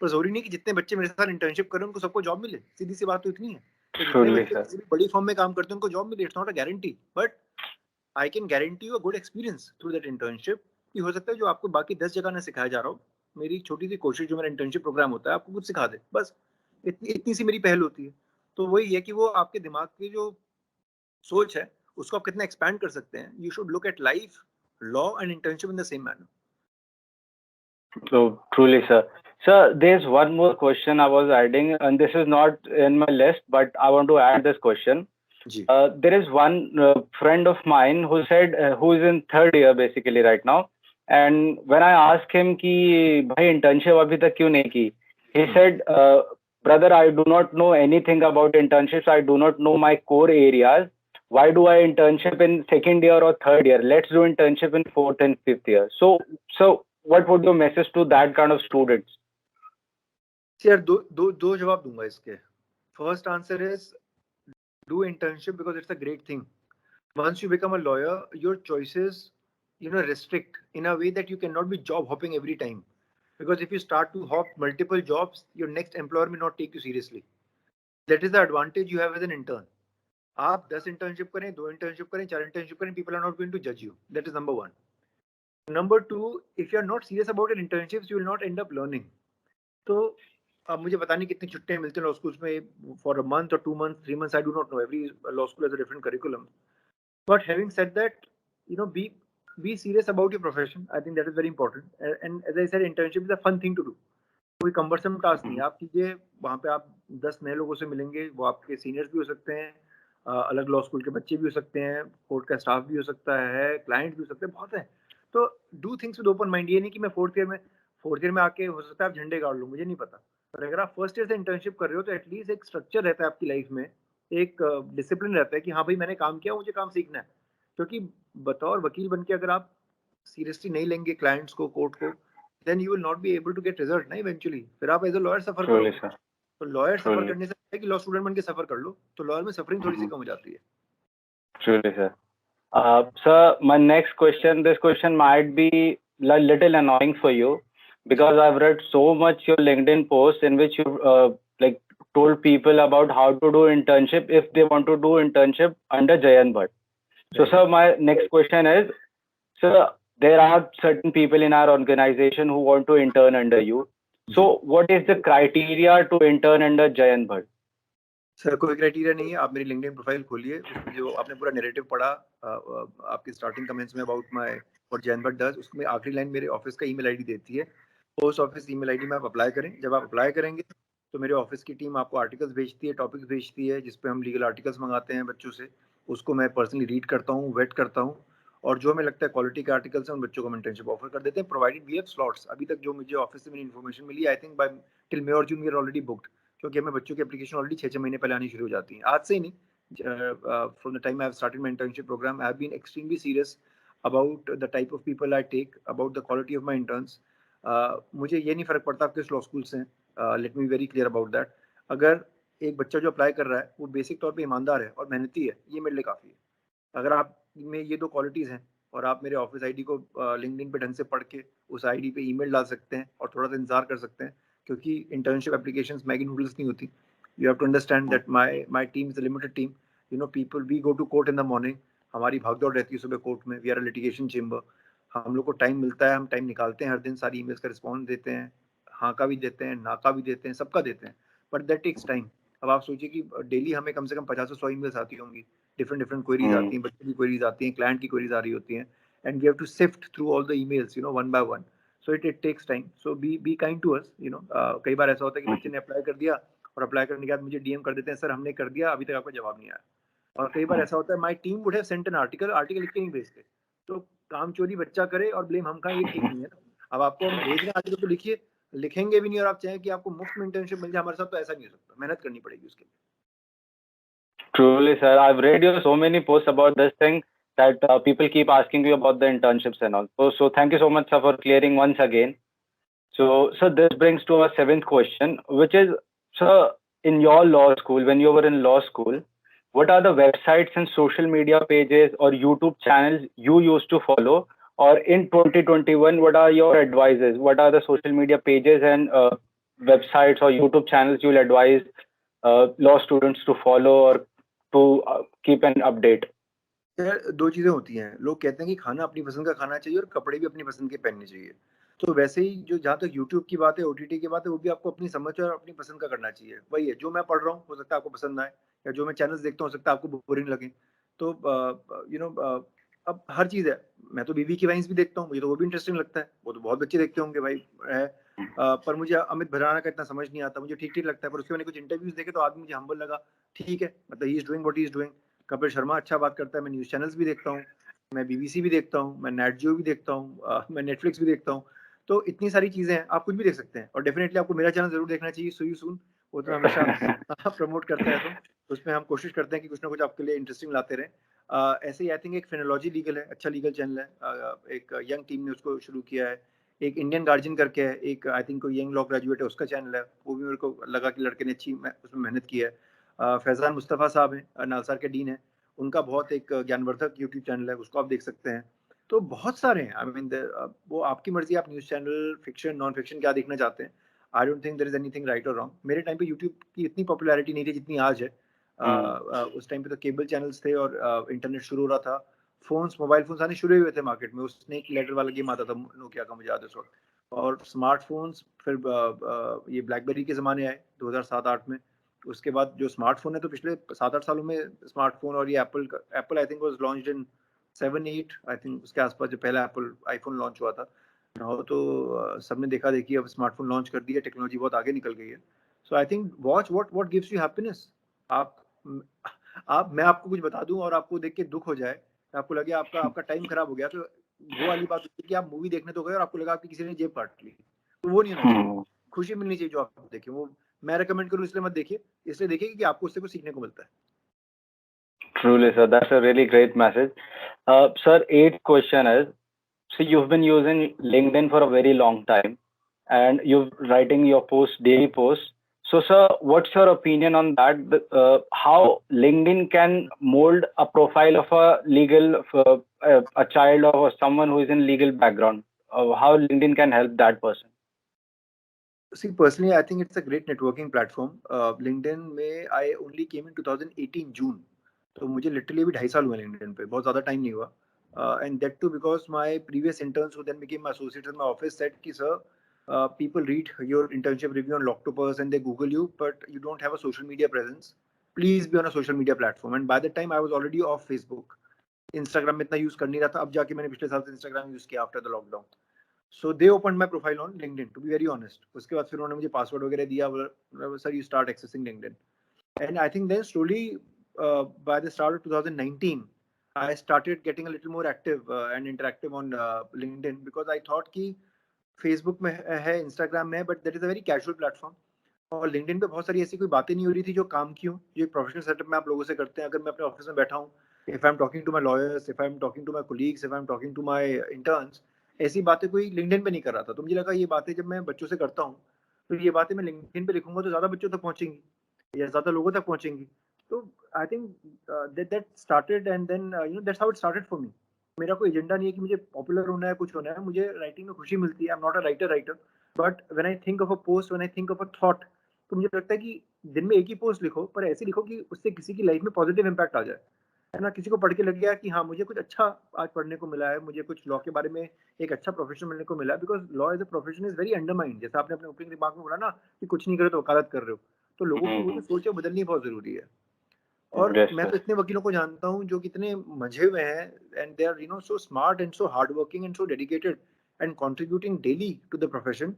[SPEAKER 2] पर ज़रूरी नहीं कि जितने बच्चे मेरे साथ इंटर्नशिप कर रहे हैं, उनको सबको जॉब मिले। सीधी-सी बात तो इतनी है। तो जितने
[SPEAKER 1] Truly,
[SPEAKER 2] बच्चे
[SPEAKER 1] sir.
[SPEAKER 2] किसी भी बड़ी फर्म में काम करते हैं, उनको जॉब मिले, it's not a guarantee, but I can guarantee you a good experience through that internship. कि हो सकता है जो आपको बाकी 10 जगह ना सिखाया जा रहा हो, मेरी छोटी-सी कोशिश जो मेरा इंटर्नशिप प्रोग्राम होता है, आपको कुछ सिखा दे, बस। इतनी इतनी सी मेरी पहल होती है। तो वही है कि वो आपके दिमाग की जो सोच है, उसको आप कितना एक्सपैंड कर सकते हैं। You should look at life, law and internship in the same manner.
[SPEAKER 1] So truly, sir. Sir, there's one more question I was adding, and this is not in my list, but I want to add this question.
[SPEAKER 2] जी।
[SPEAKER 1] There is one friend of mine who said, who is in third year basically right now, and when I asked him कि भाई internship अभी तक क्यों नहीं की, he said, brother, I do not know anything about internships. I do not know my core areas. Why do I internship in second year or third year? Let's do internship in fourth and fifth year. So what would your message to that kind of students?
[SPEAKER 2] यार दो जवाब दूंगा इसके। First answer is do internship because it's a great thing. Once you become a lawyer, your choices, restrict in a way that you cannot be job hopping every time. Because if you start to hop multiple jobs, your next employer may not take you seriously. That is the advantage you have as an intern. आप 10 internship करें, 2 internship करें, 4 internship करें, people are not going to judge you. That is number 1. Number 2, if you are not serious about your internships, you will not end up learning. तो अब मुझे पता नहीं कितनी छुट्टियां मिलती हैं लॉ स्कूल्स में, फॉर अ मंथ और 2 months, 3 months, I do not know, every law school has a different curriculum. But having said that, be serious about your profession. I think that is very important. And as I said, internship is a fun thing to do. कोई cumbersome task नहीं है। आप कीजिए, वहाँ पे आप 10 नए लोगों से मिलेंगे, वो आपके सीनियर्स भी हो सकते हैं, अलग लॉ स्कूल के बच्चे भी हो सकते हैं, कोर्ट का स्टाफ भी हो सकता है, क्लाइंट भी हो सकते हैं, बहुत है। तो do things with open mind. ये नहीं कि मैं फोर्थ ईयर में आके हो सकता है आप झंडे गाड़ लूँ, मुझे नहीं पता। पर अगर आप फर्स्ट ईयर से इंटर्नशिप कर रहे हो, तो एटलीस्ट एक स्ट्रक्चर रहता है आपकी लाइफ में, एक डिसिप्लिन रहता है कि हाँ भाई मैंने काम किया, मुझे काम सीखना है। क्योंकि बतौर वकील बन के अगर आप सीरियसली नहीं लेंगे क्लाइंट्स को, कोर्ट को, then you will not be able to get result ना इवेंचुअली। फिर आप as a lawyer suffer
[SPEAKER 1] Truly,
[SPEAKER 2] करोगे।
[SPEAKER 1] sir.
[SPEAKER 2] तो लॉयर सफर
[SPEAKER 1] Truly.
[SPEAKER 2] करने से अच्छा है कि लॉ स्टूडेंट बन के सफर कर लो, तो लॉयर में सफरिंग थोड़ी सी
[SPEAKER 1] Mhm.
[SPEAKER 2] कम हो जाती है।
[SPEAKER 1] Truly, sir. Sir, my next question, this question might be a little annoying for you because I've read so much your LinkedIn posts in which you like told people about how to do internship if they want to do internship under Jayant Bhatt. So,
[SPEAKER 2] Right.
[SPEAKER 1] sir, my next question is, sir, there are certain people in our organization who want to intern under you. So, what is the criteria to intern under Jayant Bhatt?
[SPEAKER 2] Sir कोई criteria नहीं है, आप मेरी LinkedIn profile खोलिए, उसमें जो आपने पूरा नैरेटिव पढ़ा आपके स्टार्टिंग कमेंट्स में about my what Jain but does, उसमें आखिरी लाइन मेरे ऑफिस का ईमेल आईडी देती है। पोस्ट ऑफिस ईमेल आईडी में आप अप्लाई करें। जब आप अप्लाई करेंगे तो मेरे ऑफिस की टीम आपको आर्टिकल्स भेजती है, टॉपिक्स भेजती है, जिस पे हम लीगल आर्टिकल्स मंगाते हैं बच्चों से। उसको मैं पर्सनली रीड करता हूँ, वेट करता हूँ, और जो हमें लगता है क्वालिटी के आर्टिकल्स हैं उन बच्चों को हम इंटर्नशिप ऑफर कर देते हैं, प्रोवाइडेड वी हैव स्लॉट्स। अभी तक जो मुझे ऑफिस से मेरी इन्फॉर्मेशन मिली, I think by till May और June we are already booked, क्योंकि हमें बच्चों की एप्लीकेशन ऑलरेडी 6-6 महीने पहले आनी शुरू हो जाती हैं। आज से ही नहीं, from the time I have started my internship programme, I have been extremely serious about the type of people I take, about the quality of my interns. मुझे ये नहीं फ़र्क पड़ता आप किस लॉ स्कूल से हैं, let me very clear about that. अगर एक बच्चा जो अप्लाई कर रहा है वो बेसिक तौर पे ईमानदार है और मेहनती है, ये मेरे लिए काफ़ी है। अगर आप में ये 2 क्वालिटीज़ हैं और आप मेरे ऑफिस आईडी को लिंक्डइन पे ढंग से पढ़ के उस आईडी पे ईमेल डाल सकते हैं और थोड़ा-सा इंतज़ार कर सकते हैं, क्योंकि इंटर्नशिप एप्लीकेशंस मैगी नूडल्स नहीं होती। You have to understand that my my team is a limited team. You know people, we go to court in the morning, हमारी भाग-दौड़ रहती है सुबह कोर्ट में, we are a litigation chamber. हम लोग को टाइम मिलता है, हम टाइम निकालते हैं हर दिन, सारी ईमेल्स का रिस्पॉन्स देते हैं, हाँ का भी देते हैं, ना का भी देते हैं, सबका देते हैं, बट दैट टेक्स टाइम। अब आप सोचिए कि डेली हमें कम से कम 50 से 100 ईमेल्स आती होंगी, डिफरेंट डिफरेंट क्वेरीज आती हैं, बच्चों की क्वेरीज आती हैं, क्लाइंट की क्वेरीज आ रही होती हैं, and we have to sift through all the emails, you know, one by one. So it takes time, so be kind to us, you know. कई बार ऐसा होता है कि बच्चे ने अप्लाई कर दिया और अप्लाई करने के बाद मुझे डीएम कर देते हैं, सर हमने कर दिया, अभी तक आपका जवाब नहीं आया। और कई बार ऐसा होता है, my team would have sent an article, article लिख के नहीं भेजते। तो काम चोरी बच्चा करे और ब्लेम हम खाएं, ये ठीक नहीं है ना। अब आपको हम भेज रहे हैं आर्टिकल तो लिखिए, लिखेंगे भी नहीं और आप चाहें कि आपको मुफ्त में इंटर्नशिप मिल जाए हमारे साथ, तो ऐसा नहीं हो सकता, मेहनत करनी पड़ेगी उसके लिए।
[SPEAKER 1] Truly, sir. I've read your so many posts about this thing that people keep asking you about the internships and all. So thank you so much, sir, for clearing once again. So, sir, this brings to our seventh question, which is, sir, in your law school, when you were in law school, what are the websites and social media pages or YouTube channels you used to follow? Or in 2021, what are your advices? What are the social media pages and websites or YouTube channels you'll advise law students to follow or to keep an update?
[SPEAKER 2] यार 2 चीज़ें होती हैं, लोग कहते हैं कि खाना अपनी पसंद का खाना चाहिए और कपड़े भी अपनी पसंद के पहनने चाहिए। तो वैसे ही जो जहाँ तक यूट्यूब की बात है, ओटीटी की बात है, वो भी आपको अपनी समझ और अपनी पसंद का करना चाहिए। वही है, जो मैं पढ़ रहा हूँ, हो सकता है आपको पसंद ना आए, या जो मैं चैनल्स देखता हूँ, हो सकता है आपको बोरिंग लगे। तो यू नो अब हर चीज़ है, मैं तो बीबी की वाइन्स भी देखता हूँ, मुझे तो वो भी इंटरेस्टिंग लगता है, वो तो बहुत बच्चे देखते होंगे भाई, है। पर मुझे अमित भराना का इतना समझ नहीं आता, मुझे ठीक-ठीक लगता है, पर उसके मैंने कुछ इंटरव्यूज़ देखे तो आदमी मुझे हम्बल लगा, ठीक है, मतलब he is doing what he is doing. Kapil Sharma अच्छा बात करता है, मैं न्यूज़ चैनल्स भी देखता हूँ, मैं बीबीसी भी देखता हूँ, मैं नेट जियो भी देखता हूँ, मैं नेटफ्लिक्स भी देखता हूँ। तो इतनी सारी चीज़ें हैं, आप कुछ भी देख सकते हैं, और डेफ़िनेटली आपको मेरा चैनल ज़रूर देखना चाहिए, सू यू सून। वो तो मैं हमेशा प्रमोट करता रहता हूँ। उसमें हम कोशिश करते हैं कि कुछ ना कुछ आपके लिए इंटरेस्टिंग लाते रहें। ऐसे ही आई थिंक एक फिनोलॉजी लीगल है, अच्छा लीगल चैनल है, एक यंग टीम ने उसको शुरू किया है। एक इंडियन गार्जियन करके है, एक आई थिंक कोई यंग लॉ ग्रेजुएट है, उसका चैनल है, वो भी मेरे को लगा कि लड़के ने अच्छी उसमें मेहनत की है। फैज़ान मुस्तफ़ा साहब हैं, नालसार के डीन हैं, उनका बहुत एक ज्ञानवर्धक यूट्यूब चैनल है, उसको आप देख सकते हैं। तो बहुत सारे हैं, आई मीन वो आपकी मर्ज़ी, आप news channel, fiction, non fiction क्या देखना चाहते हैं। I don't think there is anything right और रॉन्ग। मेरे टाइम पे यूट्यूब की इतनी पॉपुलैरिटी नहीं थी जितनी आज है। उस टाइम पे तो केबल चैनल्स थे और इंटरनेट शुरू हो रहा था। फ़ोन्स, मोबाइल फ़ोन्स आने शुरू ही हुए थे मार्केट में। उस स्नेक लेटर वाला गेम आता था नोकिया का, मुझे याद है उस वक़्त। और स्मार्टफ़ोन्स फिर ये ब्लैकबेरी के ज़माने आए 2007-8 में। उसके बाद जो स्मार्टफ़ोन है, तो पिछले 7-8 सालों में स्मार्टफ़ोन, और ये Apple I think was launched in 7-8 I think, उसके आस-पास जो पहला एप्पल आईफ़ोन लॉन्च हुआ था। नाउ तो सबने देखा-देखी अब स्मार्टफ़ोन लॉन्च कर दिया, टेक्नोलॉजी बहुत आगे निकल गई है। So I think watch what gives you happiness. आप उम, मैं आपको कुछ बता दूँ और आपको देख के दुःख हो जाए, आपको लगे आपका आपका टाइम खराब हो गया, तो वो वाली बात होती है कि आप मूवी देखने तो गए और आपको लगा आपकी किसी ने जेब काट ली। तो वो नहीं होना चाहिए। खुशी मिलनी चाहिए जो आप देखें, वो मैं रिकमेंड करूँ इसलिए मत देखिए, इसलिए देखिए कि आपको उससे कुछ सीखने को मिलता है।
[SPEAKER 1] Truly, sir, that's a really great message. Sir, eighth question is, so you've been using LinkedIn for a very long time and you're writing your daily posts. So, sir, what's your opinion on that? How LinkedIn can mold a profile of a child or someone who is in legal background? How LinkedIn can help that person?
[SPEAKER 2] See, personally, I think it's a great networking platform. LinkedIn में I only came in 2018 June. तो मुझे literally अभी 2.5 साल हुए LinkedIn पे, बहुत ज़्यादा time नहीं हुआ. And that too because my previous interns who then became my associates in my office said कि sir, people read your internship review on Loctopus and they Google you, but you don't have a social media presence. Please be on a social media platform. And by the time I was already off Facebook. Instagram में इतना use कर नहीं रहा था. अब जाके मैंने पिछले साल से Instagram यूज़ किया after the lockdown. So they opened my profile on LinkedIn, to be very honest. उसके बाद फिर उन्होंने मुझे पासवर्ड वगैरह दिया. Sir, you start accessing LinkedIn. And I think then slowly, by the start of 2019, I started getting a little more active and interactive on LinkedIn because I thought कि Facebook में है, Instagram में है, but that is a very casual platform. और LinkedIn पे बहुत सारी ऐसी कोई बातें नहीं हो रही थी जो काम की हो, जो एक प्रोफेशनल सेटअप में आप लोगों से करते हैं. अगर मैं अपने ऑफिस में बैठा हूँ, if I'm talking to my lawyers, if I'm talking to my colleagues, if I'm talking to my interns, ऐसी बातें कोई LinkedIन पे नहीं कर रहा था. तो मुझे लगा ये बातें जब मैं बच्चों से करता हूँ, तो ये बातें मैं LinkedIn पे लिखूंगा तो ज़्यादा बच्चों तक पहुँचेंगी या ज़्यादा लोगों तक पहुँचेंगी. तो I think that started and then that's how it started for me. मेरा कोई एजेंडा नहीं है कि मुझे पॉपुलर होना है, कुछ होना है. मुझे राइटिंग में खुशी मिलती है. I am not a writer, but when I think of a post, when I think of a thought, तो मुझे लगता है कि दिन में एक ही पोस्ट लिखो, पर ऐसे लिखो कि उससे किसी की लाइफ में पॉजिटिव इम्पैक्ट आ जाए, है ना. किसी को पढ़ के लग गया कि हाँ, मुझे कुछ अच्छा आज पढ़ने को मिला है, मुझे कुछ लॉ के बारे में एक अच्छा प्रोफेशन मिलने को मिला है. Because law as a profession is very undermined. जैसा आपने अपने ओपनिंग रिमार्क में बोला ना कि कुछ नहीं करे तो वकालत कर रहे हो, तो लोगों की वो जो सोच है बदलनी बहुत जरूरी है. और
[SPEAKER 1] Yes,
[SPEAKER 2] मैं
[SPEAKER 1] sir.
[SPEAKER 2] तो इतने वकीलों को जानता हूँ जो कितने मजे हुए हैं, and they are so smart and so hard working and so dedicated and contributing daily to the profession.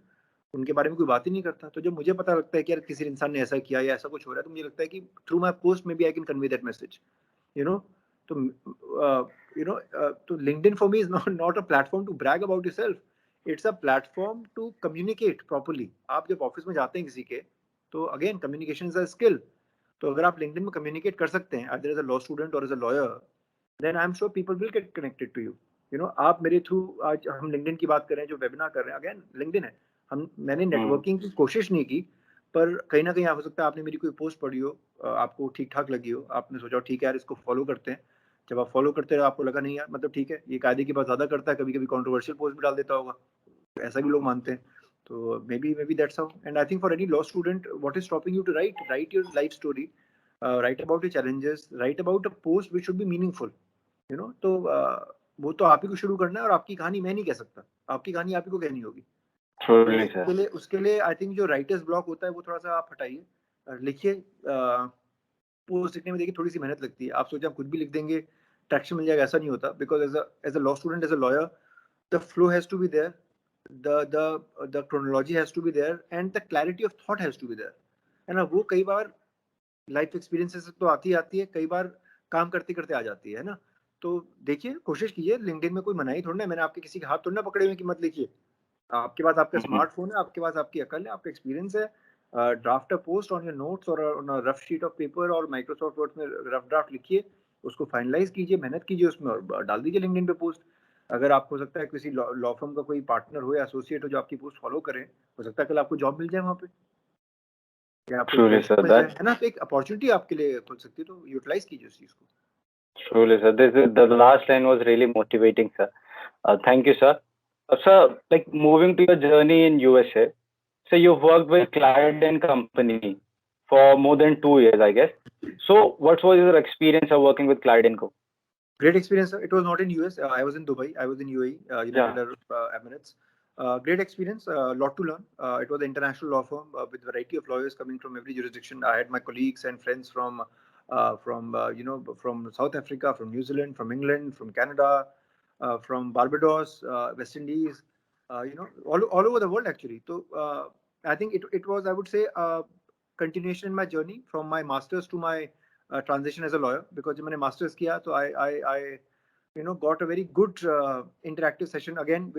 [SPEAKER 2] उनके बारे में कोई बात ही नहीं करता. तो जब मुझे पता लगता है कि यार किसी इंसान ने ऐसा किया या ऐसा कुछ हो रहा है, तो मुझे लगता है कि through my post maybe I can convey that message. You know तो तो LinkedIn for me is not a platform to brag about yourself. It's a platform to communicate properly. आप जब ऑफिस में जाते हैं किसी के, तो again communication is a skill. तो अगर आप लिंक्डइन में कम्युनिकेट कर सकते हैं either as a law student or as a lawyer, then I'm sure people will get connected to you. आप मेरे थ्रू, आज हम लिंक्डइन की बात कर रहे हैं, जो वेबिनार कर रहे हैं, अगेन लिंक्डइन है. मैंने नेटवर्किंग की कोशिश नहीं की, पर कहीं ना कहीं हो सकता है आपने मेरी कोई पोस्ट पढ़ी हो, आपको ठीक ठाक लगी हो, आपने सोचा ठीक है यार इसको फॉलो करते हैं. जब आप फॉलो करते रहे आपको लगा नहीं यार, मतलब ठीक है, ये कायदे की बात ज्यादा करता है, कभी कभी कॉन्ट्रोवर्शियल पोस्ट भी डाल देता होगा, ऐसा भी लोग मानते हैं. तो maybe that's how. And I think for any law student, what is stopping you to write your life story, write about your challenges, write about a post which should be meaningful. तो वो तो आप ही को शुरू करना है, और आपकी कहानी मैं नहीं कह सकता. आपकी कहानी आप ही को कहनी होगी. तो
[SPEAKER 1] Truly, sir.
[SPEAKER 2] उसके लिए आई थिंक जो राइटर्स ब्लॉक होता है वो थोड़ा सा आप हटाइए. लिखिए. पोस्ट लिखने में देखिए थोड़ी सी मेहनत लगती है. आप सोचे आप खुद भी लिख देंगे, ट्रैक्शन मिल जाएगा, ऐसा नहीं होता. Because as a law student, as a lawyer, the flow has to be there, the chronology has to be there, and the clarity of thought has to be there. है ना. वो कई बार लाइफ एक्सपीरियंसेस से तो आती है, कई बार काम करते करते आ जाती है ना. तो देखिए, कोशिश कीजिए. लिंक्डइन में कोई मनाही थोड़ा ना है. मैंने आपके किसी के हाथ थोड़ा ना पकड़े हुए कि मत लिखिए. आपके पास आपका स्मार्टफोन है, आपके पास आपकी अकल है, आपका एक्सपीरियंस है. Draft a post on your notes और on a rough sheet of paper, और माइक्रोसॉफ्ट वर्ड में रफ ड्राफ्ट लिखिए, उसको फाइनलाइज कीजिए, मेहनत कीजिए उसमें, और डाल दीजिए लिंक्डइन पे पोस्ट. अगर आपको हो सकता है किसी लॉ फर्म का कोई पार्टनर हो या एसोसिएट हो जो आपकी पोस्ट फॉलो करे, हो सकता है कल आपको जॉब मिल जाए वहाँ पे, या आपको
[SPEAKER 1] Truly,
[SPEAKER 2] इंटर्नशिप
[SPEAKER 1] sir.
[SPEAKER 2] मिल जाए, है ना. तो एक अपॉर्चुनिटी आपके लिए खुल सकती है, तो यूटिलाइज कीजिए उस चीज को.
[SPEAKER 1] Truly, sir. The last line was really motivating, sir. Thank you, sir. Sir, like moving to your journey in USA, so you've worked with Clyde and Company for more than 2 years, I guess. So, what was your experience of working with Clyde and Co?
[SPEAKER 2] Great experience, sir. It was not in US. I was in Dubai. I was in UAE, United
[SPEAKER 1] Yeah.
[SPEAKER 2] Arab Emirates. Great experience. A lot to learn. It was an international law firm with variety of lawyers coming from every jurisdiction. I had my colleagues and friends from South Africa, from New Zealand, from England, from Canada, from Barbados, West Indies. All over the world actually. So I think it was, I would say, a continuation in my journey from my masters to my transition as a lawyer. Because जब मैंने masters किया, तो I got a very good interactive session again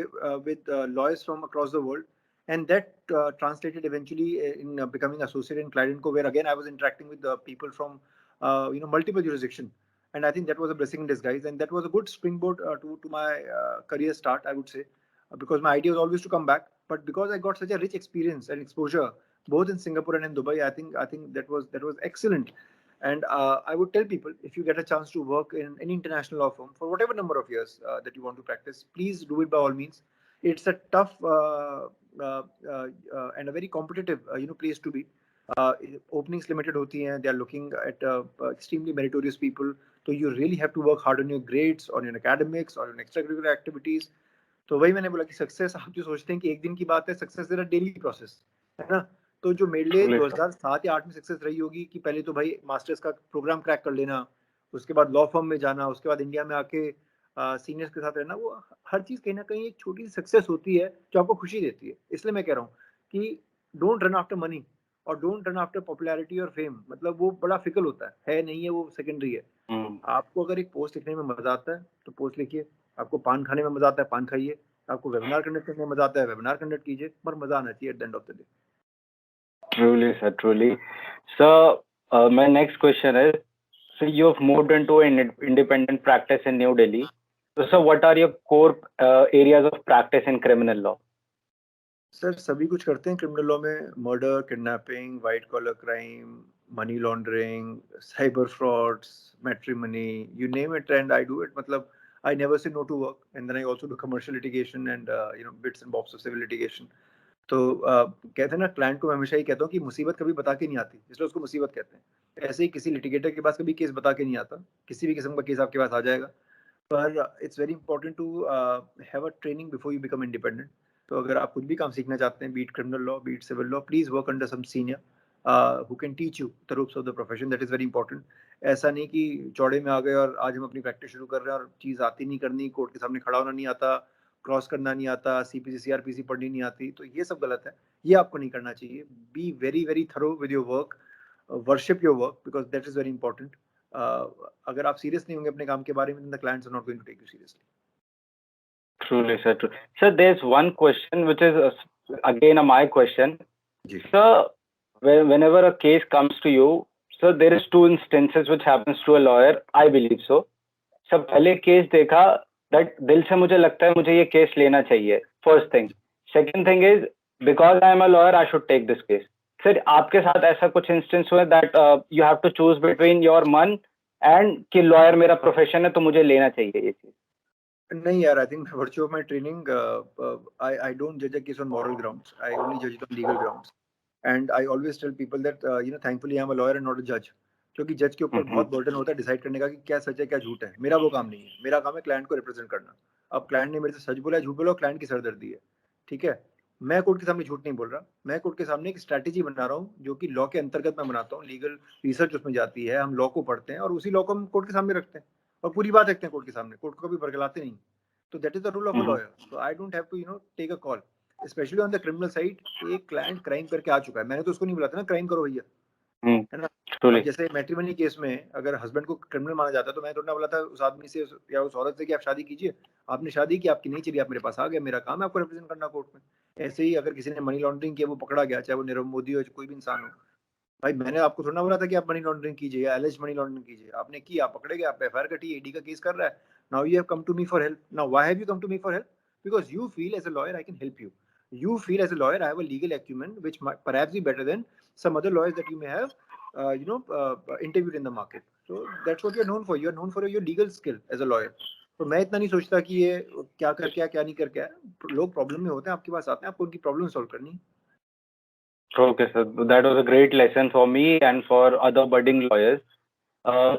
[SPEAKER 2] with lawyers from across the world, and that translated eventually in becoming associate in Clyde & Co, where again I was interacting with the people from multiple jurisdiction. And I think that was a blessing in disguise, and that was a good springboard to my career start, I would say, because my idea was always to come back. But because I got such a rich experience and exposure both in Singapore and in Dubai. I think that was excellent. And I would tell people, if you get a chance to work in any international law firm for whatever number of years that you want to practice, please do it by all means. It's a tough and a very competitive place to be. Openings limited hoti hain. They are looking at extremely meritorious people. So you really have to work hard on your grades, on your academics, or on extracurricular activities. तो वही मैंने बोला कि success आप जो सोचते हैं कि एक दिन की बात है, success is a daily process, है ना? तो जो मेरे लिए 2007 या 8 में सक्सेस रही होगी कि पहले तो भाई मास्टर्स का प्रोग्राम क्रैक कर लेना, उसके बाद लॉ फर्म में जाना, उसके बाद इंडिया में आके सीनियर्स के साथ रहना, वो हर चीज़ कहीं न कहीं एक छोटी सी सक्सेस होती है जो आपको खुशी देती है। इसलिए मैं कह रहा हूँ कि डोंट रन आफ्टर मनी और डोंट रन आफ्टर पॉपुलैरिटी और फेम, मतलब वो बड़ा फिकल होता है नहीं है, वो सेकेंडरी है। आपको अगर एक पोस्ट लिखने में मज़ा आता है, तो पोस्ट लिखिए। आपको पान खाने में मज़ा आता है, पान खाइए। आपको वेबिनार कंडक्ट करने में मज़ा आता है, वेबिनार कंडक्ट कीजिए, पर मज़ा आना चाहिए eight the end of the day.
[SPEAKER 1] Truly, sir, truly. So, my next question is, so you've moved into an independent practice in New Delhi. So, what are your core areas of practice in criminal law?
[SPEAKER 2] Sir सभी कुछ करते हैं criminal law में, murder, kidnapping, white collar crime, money laundering, cyber frauds, matrimony, you name it and I do it. मतलब I never say no to work and then I also do commercial litigation and bits and bobs of civil litigation. तो कहते हैं ना, client को मैं हमेशा ही कहता हूँ कि मुसीबत कभी बता के नहीं आती, इसलिए उसको मुसीबत कहते हैं। ऐसे ही किसी लिटिगेटर के पास कभी केस बता के नहीं आता, किसी भी किस्म का केस आपके पास आ जाएगा। पर it's very important to have a training before you become independent. तो अगर आप कुछ भी काम सीखना चाहते हैं, be it criminal law, be it civil law, please work under some senior who can teach you the ropes of the profession. That is very important. ऐसा नहीं कि चौड़े में आ गए और आज हम अपनी प्रैक्टिस शुरू कर रहे हैं और चीज़ आती नहीं करनी, कोर्ट के सामने खड़ा होना नहीं आता, क्रॉस करना नहीं आता, सीपीसी सीआरपीसी पढ़नी नहीं आती, तो ये सब गलत है। ये आपको नहीं करना चाहिए। Be very very thorough with your work, worship your work, because that is very important. अगर आप सीरियस नहीं होंगे अपने काम के बारे में, the clients are not going to take you seriously.
[SPEAKER 1] Truly, sir. True. Sir, there's one question which is again my question.
[SPEAKER 2] जी
[SPEAKER 1] Sir, whenever a case comes to you, so there is two instances which happens to a lawyer. I believe so. Sir पहले case देखा, that दिल से मुझे लगता है मुझे ये केस लेना चाहिए, first thing. Second thing is because I am a lawyer I should take this case. Sir आपके साथ ऐसा कुछ इंस्टेंस हुआ that you have to choose between your मन एंड कि लॉयर मेरा प्रोफेशन है तो मुझे लेना चाहिए ये चीज?
[SPEAKER 2] नहीं यार, I think virtue of my training, I don't judge a case on moral grounds. I only judge it on legal grounds. And I always tell people that thankfully I'm a lawyer and not a judge. क्योंकि जज के ऊपर बहुत burden होता है decide करने का कि क्या सच है क्या झूठ है। मेरा वो काम नहीं है। मेरा काम है क्लाइंट को रिप्रेजेंट करना। अब क्लाइंट ने मेरे से सच बोला है, झूठ बोला, क्लाइंट की सरदर्दी है, ठीक है। मैं कोर्ट के सामने झूठ नहीं बोल रहा, मैं कोर्ट के सामने एक स्ट्रैटेजी बना रहा हूँ जो कि लॉ के अंतर्गत मैं बनाता हूँ। लीगल रिसर्च उसमें जाती है, हम लॉ को पढ़ते हैं और उसी लॉ को हम कोर्ट के सामने रखते हैं और पूरी बात रखते हैं कोर्ट के सामने, कोर्ट को कभी बरगलाते नहीं। तो that is the rule of a lawyer. So I don't have to take a call, specially on the criminal side. एक क्लाइंट क्राइम करके आ चुका है, मैंने तो उसको नहीं बोला था ना क्राइम करो भैया, है ना। अब जैसे मैट्रिमनी केस में अगर हस्बैंड को क्रिमिनल माना जाता है, तो मैं थोड़ा बोला था उस आदमी से या उस औरत से कि आप शादी कीजिए। आपने शादी की, आपकी नहीं चली, आप मेरे पास आ गए, मेरा काम है आपको रिप्रेजेंट करना कोर्ट में। ऐसे ही अगर किसी ने मनी लॉन्ड्रिंग किया, वो पकड़ा गया, चाहे वो नीरव मोदी हो, कोई भी इंसान हो, भाई मैंने आपको थोड़ा बोला था कि आप मनी लॉन्ड्रिंग कीजिए या एलिज मनी लॉन्ड्रिंग कीजिए, आपने की, आप पकड़े गए, आप एफआईआर कटी, ईडी का केस कर रहा है। Now you have come to me for help. Now why have you come to me for help? Because you feel as a lawyer I can help you. You feel as a lawyer I have a legal acumen which might perhaps be better than some other lawyers that you may have interviewed in the market. So that's what you're known for. You're known for your legal skill as a lawyer. तो मैं इतना नहीं सोचता कि ये क्या कर क्या क्या नहीं कर क्या है। लोग प्रॉब्लम में होते हैं, आपके पास आते हैं, आपको उनकी प्रॉब्लम सॉल्व करनी है।
[SPEAKER 1] Okay, sir. That was a great lesson for me and for other budding lawyers.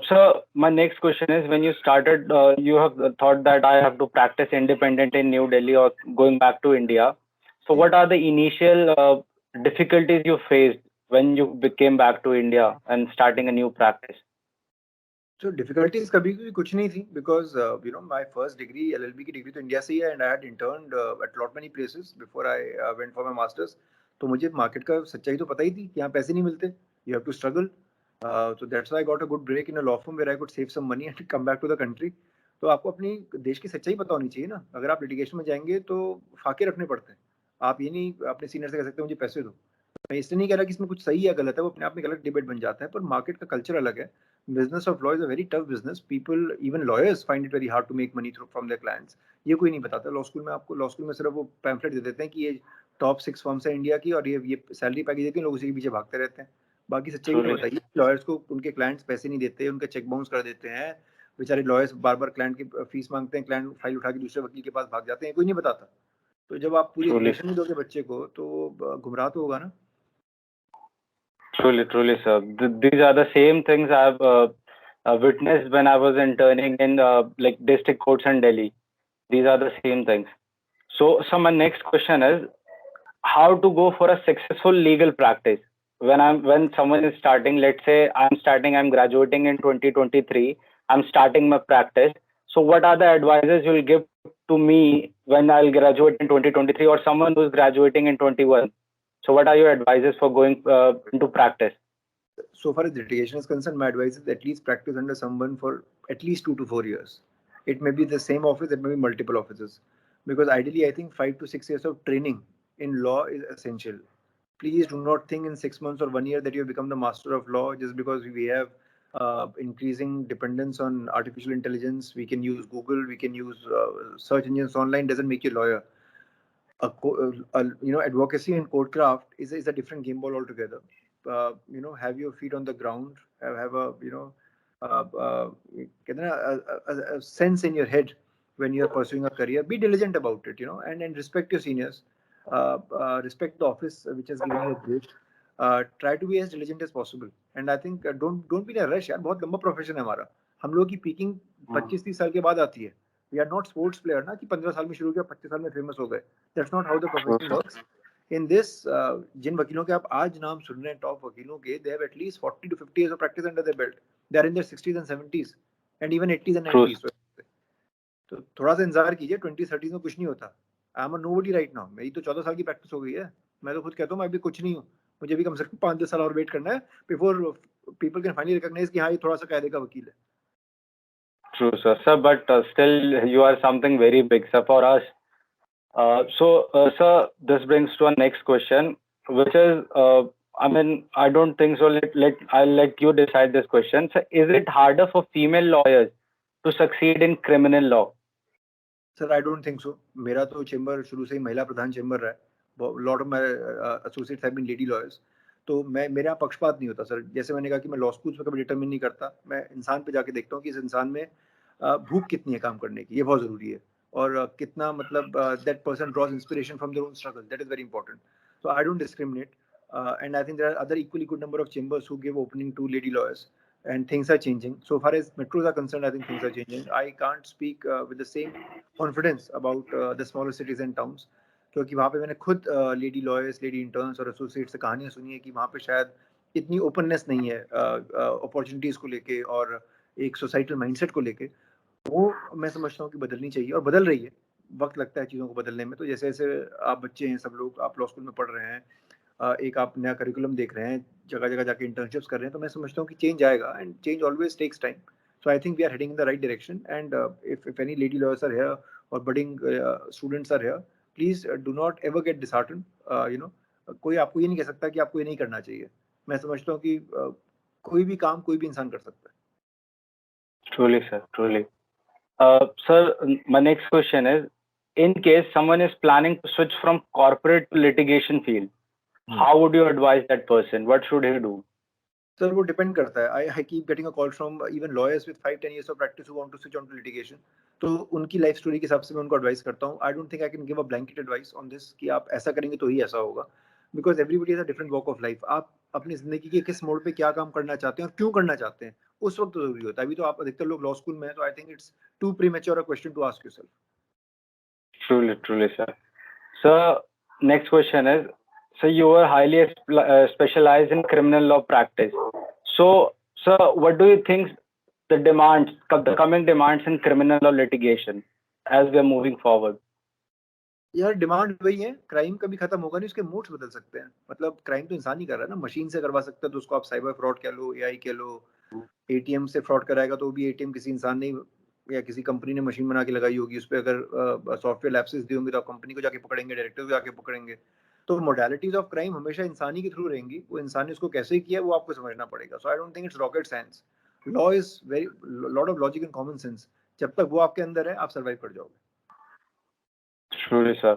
[SPEAKER 1] So my next question is, when you started, you have thought that I have to practice independent in New Delhi or going back to India. So what are the initial difficulties you faced when you came back to India and starting a new practice?
[SPEAKER 2] So difficulties कभी भी कुछ नहीं थी, because my first degree LLB की degree तो India से ही है and I had interned at lot many places before I went for my masters. तो मुझे मार्केट का सच्चाई तो पता ही थी कि यहाँ पैसे नहीं मिलते, यू हैव टू स्ट्रगल। तो that's why I got a good break in a law firm where I could save some money and come back to the country. तो आपको अपनी देश की सच्चाई पता होनी चाहिए ना। अगर आप लिटिगेशन में जाएंगे तो फाके रखने पड़ते हैं। आप ये नहीं अपने सीनियर से कह सकते मुझे पैसे दो। मैं इसलिए नहीं कह रहा कि इसमें कुछ सही या गलत है, वो अपने आप में एक अलग डिबेट बन जाता है, पर मार्केट का कल्चर अलग है। Business of law is a very tough business. People, even lawyers, find it very hard to make money from their clients. ये कोई नहीं बताता। लॉ स्कूल में आपको, लॉ स्कूल में सिर्फ वो पैम्फलेट दे देते हैं कि ये टॉप 6 फर्म्स है इंडिया की, और ये सैलरी पैकेज देती है, लोग उसी के पीछे भागते रहते हैं। बाकी सच्चाई भी तो
[SPEAKER 1] Truly,
[SPEAKER 2] बताइए, लॉयर्स को उनके क्लाइंट्स पैसे नहीं देते, उनका चेक बाउंस कर देते हैं, बेचारे लॉयर्स बार-बार क्लाइंट की फीस माँगते हैं, क्लाइंट फाइल उठा के दूसरे वकील के पास भाग जाते हैं, कोई नहीं बताता। तो जब आप पूरी
[SPEAKER 1] truly,
[SPEAKER 2] एजुकेशन नहीं दोगे बच्चे को, तो गुमराह तो होगा ना।
[SPEAKER 1] truly, sir. These are the same things I've witnessed when I was interning in like district courts in Delhi. These are the same things. So my next question is, how to go for a successful legal practice when someone is starting. Let's say I'm graduating in 2023. I'm starting my practice. So what are the advices you'll give to me when I'll graduate in 2023, or someone who's graduating in 21? So what are your advices for going into practice?
[SPEAKER 2] So far as litigation is concerned, my advice is at least practice under someone for at least 2 to 4 years. It may be the same office, it may be multiple offices. Because ideally, I think 5 to 6 years of training in law is essential. Please do not think in 6 months or 1 year that you have become the master of law just because we have increasing dependence on artificial intelligence. We can use Google, we can use search engines online, doesn't make you a lawyer. Advocacy and courtcraft is a different game ball altogether. Have your feet on the ground, have a a sense in your head when you're pursuing a career. Be diligent about it, and respect your seniors. Respect the office which has given you a grade. Try to be as diligent as possible. And I think don't be in a rush यार, बहुत लंबा profession है हमारा। हम लोग की peeking 25-30 साल के बाद आती है। We are not sports player ना कि 15 साल में शुरू किया 25 साल में फेमस हो गए। That's not how the
[SPEAKER 1] True,
[SPEAKER 2] profession
[SPEAKER 1] sir.
[SPEAKER 2] Works. In this जिन वकीलों के आप आज नाम सुन रहे हैं, टॉप वकीलों के, they have at least 40 to 50 years of practice under their belt. They are in their 60s and 70s and even 80s and
[SPEAKER 1] True,
[SPEAKER 2] 90s. तो थोड़ा सा इंतजार कीजिए, 20-30 में कुछ नहीं होता। I am nobody right now. मेरी तो 14 साल की प्रैक्टिस हो गई है। मैं तो खुद कहता हूँ मैं अभी कुछ नहीं हूँ। मुझे भी कम से कम 5-10 साल और वेट करना है before people can finally recognise कि हाँ, ये थोड़ा सा कायदे का वकील है।
[SPEAKER 1] true, sir. Sir, but still you are something very big, sir, for us. Sir, this brings to our next question, which is, I mean, I don't think so. I'll let you decide this question. So, is it harder for female lawyers to succeed in criminal law?
[SPEAKER 2] Sir I don't think so. मेरा तो chamber शुरू से ही महिला प्रधान chamber रहा है। Lot of my associates have been lady lawyers. तो मेरे यहाँ पक्षपात नहीं होता सर। जैसे मैंने कहा कि मैं लॉ स्कूल्स में कभी डिटरमिन नहीं करता। मैं इंसान पे जाके देखता हूँ कि इस इंसान में भूख कितनी है काम करने की, ये बहुत ज़रूरी है। और कितना मतलब that person draws inspiration from their own struggle, that is very important. So I don't discriminate and I think there are other equally good number of chambers who give opening to lady lawyers and things are changing. So far as metros are concerned, I think things are changing. I can't speak with the same confidence about the smaller cities and towns, क्योंकि वहाँ पे मैंने खुद lady lawyers, lady interns और associate से कहानियाँ सुनी है कि वहाँ पे शायद इतनी ओपननेस नहीं है अपॉर्चुनिटीज़ को लेके और एक सोसाइटल माइंडसेट को लेके। वो मैं समझता हूँ कि बदलनी चाहिए और बदल रही है। वक्त लगता है चीज़ों को बदलने में। तो जैसे जैसे आप बच्चे हैं, सब लोग आप लॉ स्कूल में पढ़ रहे हैं, एक आप नया करिकुलम देख रहे हैं, जगह-जगह जाके इंटर्नशिप्स कर रहे हैं, तो मैं समझता हूँ कि चेंज आएगा and change always takes time. So I think we are heading in the right direction and if any lady lawyers are here or budding students are here, please do not ever get disheartened. कोई आपको ये नहीं कह सकता कि आपको ये नहीं करना चाहिए। मैं समझता हूँ कि कोई भी काम कोई भी इंसान कर सकता है।
[SPEAKER 1] Truly, sir. Truly. Sir, my next question is, in case someone is planning to switch from corporate to litigation field, how would you advise that person? What should he do?
[SPEAKER 2] Sir वो depend करता है। I keep getting a call from even lawyers with 5-10 years of practice who want to switch on to litigation. तो उनकी life story के हिसाब से मैं उनको एडवाइस करता हूँ। आई don't think I can give a blanket advice on this कि आप ऐसा करेंगे तो ही ऐसा होगा, because everybody has a different walk of life. आप अपनी जिंदगी के किस मोड़ पे क्या काम करना चाहते हैं और क्यों करना चाहते हैं, उस वक्त तो जरूरी होता है। अभी तो आप अधिकतर लोग लॉ स्कूल में है, तो I think it's too premature a question to ask yourself.
[SPEAKER 1] Truly, truly, sir. So, next question is, so you are highly specialized in criminal law practice. So, sir, what do you think the coming demands in criminal law litigation as we are moving forward?
[SPEAKER 2] यार demand वही है, crime कभी खत्म होगा नहीं, उसके modes बदल सकते हैं। मतलब क्राइम तो इंसान ही कर रहा है ना, मशीन से करवा सकता है तो उसको आप साइबर फ्रॉड कह लो, एआई कह लो। एटीएम से फ्रॉड कराएगा तो भी एटीएम किसी इंसान ने या किसी कंपनी ने मशीन बना के लगाई होगी। उस पे अगर सॉफ्टवेयर लैप्सेस दिए होंगे तो आप कंपनी को जाके पकड़ेंगे, डायरेक्टर को जाके पकड़ेंगे। तो मोडालिटीज ऑफ क्राइम हमेशा इंसानी के थ्रू रहेंगी। वो इंसान ने उसको कैसे किया वो आपको समझना पड़ेगा। So I don't think it's rocket science. Law is very lot of logic and common sense. जब तक वो आपके अंदर है आप सर्वाइव कर जाओगे।
[SPEAKER 1] Truly, sir.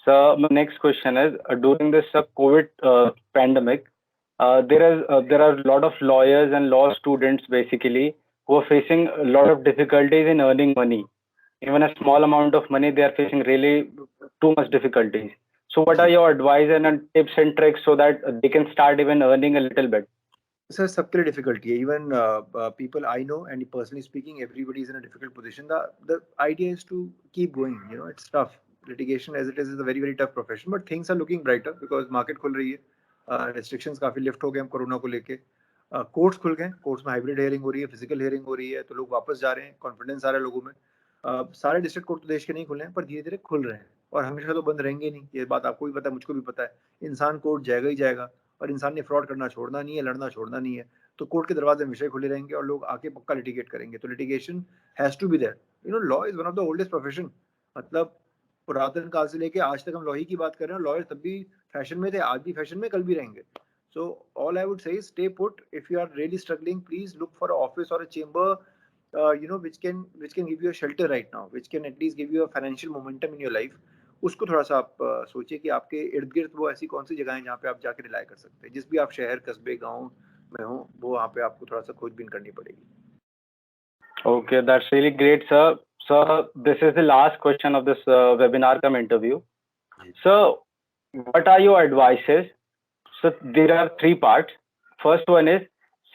[SPEAKER 1] So my next question is, during this COVID pandemic, there are a lot of lawyers and law students basically who are facing a lot of difficulties in earning money. Even a small amount of money, they are facing really too much difficulties. So what are
[SPEAKER 2] जी
[SPEAKER 1] your advice and tips and tricks so that they can start even earning a little bit?
[SPEAKER 2] Sir सबके लिए difficulty है even people I know and personally speaking everybody is in a difficult position the idea is to keep going you know it's tough litigation as it is a very very tough profession but things are looking brighter because market खुल रही है restrictions काफी lift हो गए हम corona को लेके courts खुल गए कोर्ट्स में हाइब्रिड हियरिंग हो रही है फिजिकल हियरिंग हो रही है तो लोग वापस जा रहे हैं कॉन्फिडेंस आ रहा है लोगों में सारे डिस्ट्रिक्ट कोर्ट तो देश के नहीं खुले हैं पर धीरे धीरे खुल रहे हैं और हमेशा तो बंद रहेंगे नहीं ये बात आपको भी पता है मुझको भी पता है इंसान कोर्ट जाएगा ही जाएगा और इंसान ने फ्रॉड करना छोड़ना नहीं है लड़ना छोड़ना नहीं है तो कोर्ट के दरवाजे हमेशा खुले रहेंगे और लोग आके पक्का लिटिगेट करेंगे तो litigation has to be there you know law is one of the oldest profession मतलब पुरातन काल से लेके आज तक हम लॉ ही की बात कर रहे हैं लॉयर तब भी फैशन में थे आज भी फैशन में कल भी रहेंगे so all I would say is stay put if you are really struggling please look for an office or a chamber you know which can give you a shelter right now which can at least give you a financial momentum in your life उसको थोड़ा सा आप सोचिए कि आपके इर्द गिर्द वो ऐसी कौन सी जगह है जहाँ पे आप जाके रिलाय कर सकते हैं जिस भी आप शहर कस्बे गांव में हो वो वहाँ पे आपको थोड़ा सा खोजबीन करनी पड़ेगी
[SPEAKER 1] Okay, that's really great, sir. So this is the last question of this webinar cum interview. So what are your advices? So there are three parts. First one is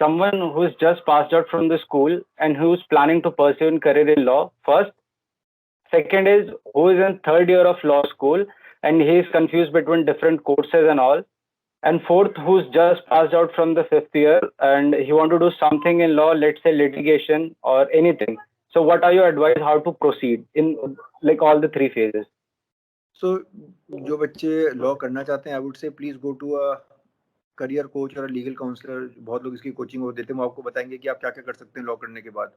[SPEAKER 1] someone who's just passed out from the school and who's planning to pursue a career in law first. Second is who is in third year of law school and he is confused between different courses and all. And fourth, who's just passed out from the fifth year and he want to do something in law, let's say litigation or anything. So what are your advice how to proceed in like all the three phases?
[SPEAKER 2] So जो बच्चे law करना चाहते हैं I would say please go to a career coach और legal counsellor बहुत लोग इसकी coaching वो देते हैं वो आपको बताएंगे कि आप क्या क्या कर सकते हैं लॉ करने के बाद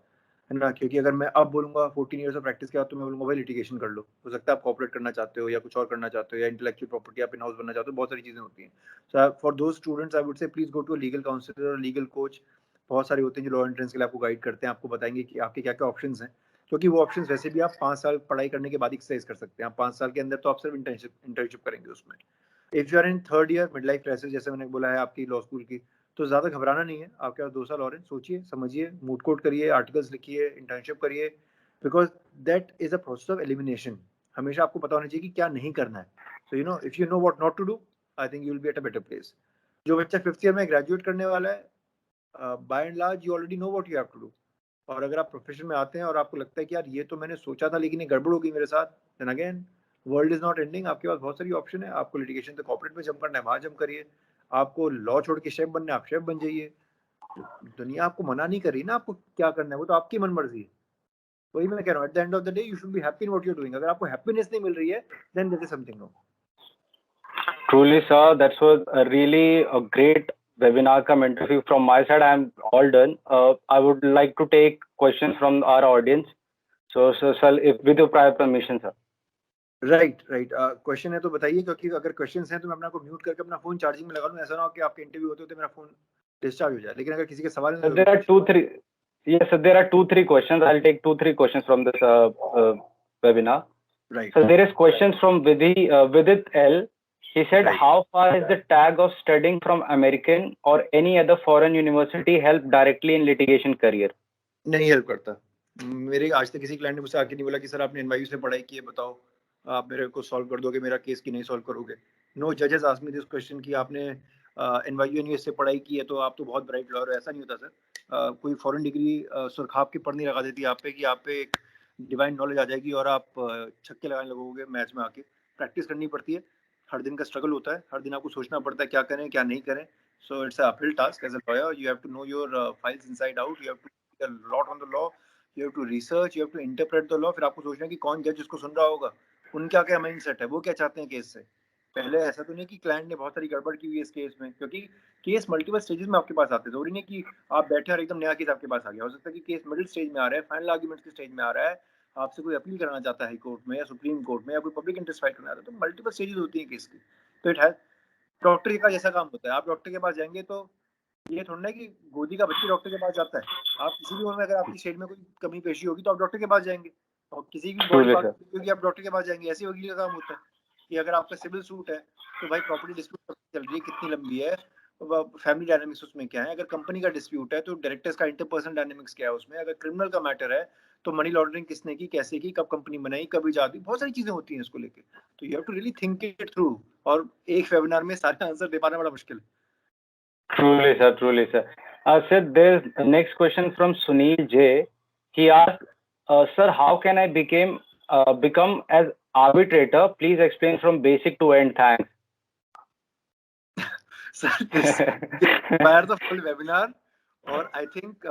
[SPEAKER 2] है ना क्योंकि अगर मैं अब बोलूंगा 14 इयर्स ऑफ प्रैक्टिस के बाद तो मैं बोलूंगा भाई लिटिगेशन कर लो हो सकता है आप कॉर्पोरेट करना चाहते हो या कुछ और करना चाहते हो या इंटेलेक्चुअल प्रॉपर्टी आप इन हाउस बनना चाहते हो बहुत सारी चीजें होती हैं so for those students I would say please go to legal counsellor और लीगल कोच बहुत सारे होते हैं जो लॉ एंट्रेंस के लिए आपको गाइड करते हैं आपको बताएंगे कि आपके क्या क्या ऑप्शन हैं क्योंकि वो ऑप्शन वैसे भी आप 5 साल पढ़ाई करने के बाद एक्सरसाइज कर सकते हैं आप 5 साल के अंदर तो आप सिर्फ इंटर्नशिप करेंगे उसमें if you are in third year mid life crisis जैसे मैंने बोला है आपकी लॉ स्कूल की तो ज़्यादा घबराना नहीं है आपके पास 2 साल और हैं सोचिए समझिए मूड कोड करिए आर्टिकल्स लिखिए इंटर्नशिप करिए because that is a process of elimination हमेशा आपको पता होना चाहिए कि क्या नहीं करना है so you know if you know what not to do I think you will be at a better place जो बच्चा 5th ईयर में ग्रेजुएट करने वाला है by and large you already know what you have to do और अगर आप profession में आते हैं और आपको लगता है कि यार ये तो मैंने सोचा था लेकिन ये गड़बड़ हो गई मेरे साथ then again world is not ending आपके पास बहुत सारी ऑप्शन है आपको लिटिगेशन से कॉर्पोरेट में जंप करना है वहां जंप करिए आपको लॉ छोड़ के शेफ बनना है आप शेफ बन जाइए दुनिया आपको मना नहीं कर रही ना आपको क्या करना है वो तो आपकी मन मर्जी है वही मैं कह रहा हूँ at the end of the day you should be happy in what you are doing अगर आपको हैप्पीनेस नहीं मिल रही है then there is something wrong
[SPEAKER 1] Truly, sir, that was a really a great webinar come interview from my side. I'm all done. I would like to take questions from our audience. So sir, if with your prior permission, sir.
[SPEAKER 2] Right question है तो बताइए क्योंकि अगर questions हैं तो मैं अपना को म्यूट करके अपना फोन चार्जिंग में लगा लूं ऐसा ना हो कि आपके इंटरव्यू होते होते मेरा फोन डिस्चार्ज हो जाए लेकिन अगर किसी के सवाल हैं तो
[SPEAKER 1] There are two, three. Yes, sir, there are two, three questions. I'll take two, three questions from this webinar.
[SPEAKER 2] Right
[SPEAKER 1] So there is questions from Vidit L. He said,
[SPEAKER 2] Right.
[SPEAKER 1] how far is the tag of studying from American or any other foreign university help directly in litigation career?
[SPEAKER 2] नहीं help करता मेरे आज तक किसी client ने मुझसे आके नहीं बोला कि सर आपने एनवाईयू से पढ़ाई की है बताओ आप मेरे को सॉल्व कर दोगे मेरा केस की नहीं सॉल्व करोगे नो जजेस आस्क मी दिस क्वेश्चन कि आपने एनवाईयू यूनिवर्सिटी से पढ़ाई की है तो आप तो बहुत ब्राइट लॉयर हो ऐसा नहीं होता सर कोई फॉरेन डिग्री सुरखाब की पढ़ नहीं लगा देती आप पे कि आप पे एक डिवाइन नॉलेज आ जाएगी और आप छक्के लगाने लगोगे मैच में आके प्रैक्टिस करनी पड़ती है हर दिन का स्ट्रगल होता है हर दिन आपको सोचना पड़ता है क्या करें क्या नहीं करें so it's a uphill task as a lawyer you have to know your files inside out you have to a lot on the law you have to research you have to interpret the law फिर आपको सोचना है कि कौन जज इसको सुन रहा होगा उनका क्या माइंडसेट है वो क्या चाहते हैं केस से पहले ऐसा तो नहीं कि क्लाइंट ने बहुत सारी गड़बड़ की हुई है इस केस में क्योंकि केस मल्टीपल स्टेजेस में आपके पास आते हैं जरूरी नहीं कि आप बैठे और एकदम नया केस आपके पास आ गया हो सकता है कि केस मिडिल स्टेज में आ रहा है फाइनल आर्ग्यूमेंट के स्टेज में आ रहा है आपसे कोई अपील कराना चाहता है हाई कोर्ट में या सुप्रीम कोर्ट में या कोई पब्लिक इंटरेस्ट फाइल करना चाहता है तो मल्टीपल स्टेजेस होती है केस की तो इट हैज डॉक्टर का जैसा काम होता है आप डॉक्टर के पास जाएंगे तो ये थोड़ा ना कि गोदी का बच्ची डॉक्टर के पास जाता है आप किसी भी उम्र में अगर आपकी शरीर में कोई कमी पेशी होगी तो आप डॉक्टर के पास जाएंगे और किसी भी बॉडी
[SPEAKER 1] Truly,
[SPEAKER 2] पार्ट
[SPEAKER 1] sir.
[SPEAKER 2] होगी आप डॉक्टर के पास जाएंगे ऐसे वकील का काम होता है कि अगर आपका सिविल सूट है तो भाई प्रॉपर्टी डिस्प्यूट चल रही है, कितनी लंबी है, फैमिली डायनामिक्स उसमें क्या है, अगर कंपनी का डिस्प्यूट है तो डायरेक्टर्स का इंटरपर्सनल डायनामिक्स क्या है उसमें, अगर क्रिमिनल का मैटर है तो मनी लॉन्ड्रिंग किसने की, कैसे की, कब कंपनी बनाई, कब इजाद हुई, बहुत सारी चीजें होती हैं इसको लेके। तो you have to really think it through, और एक वेबिनार में सारे आंसर दे पाना बड़ा मुश्किल है।
[SPEAKER 1] Truly, sir. Truly, sir. Sir, there's next question from Sunil J. He asked, sir, how can I become as arbitrator? Please explain from basic to end. Thanks.
[SPEAKER 2] Sir, this requires a full webinar, or I think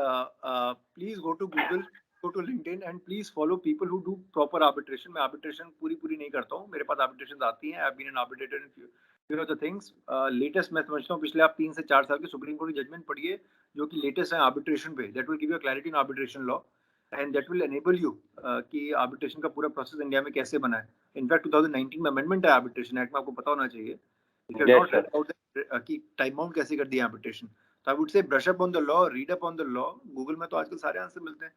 [SPEAKER 2] please go to Google, go to LinkedIn, and please follow people who do proper arbitration. मैं arbitration पूरी नहीं करता हूँ, मेरे पास arbitration आती हैं, I've been an arbitrator in few of the things. Latest मैं समझता हूँ पिछले आप 3 से 4 साल के सुप्रीम कोर्ट की जजमेंट पढ़िए जो कि लेटेस्ट है arbitration पे, that will give you a clarity in arbitration law and that will enable you कि arbitration का पूरा प्रोसेस इंडिया में कैसे बना है. इनफैक्ट 2019 में अमेंडमेंट है arbitration एक्ट में, आपको पता होना चाहिए. If you have not read about that, कि टाइम बाउंड कैसे कर दिया arbitration, तो I would say brush up on the law, read up on the law. Google में तो आजकल सारे आंसर मिलते हैं.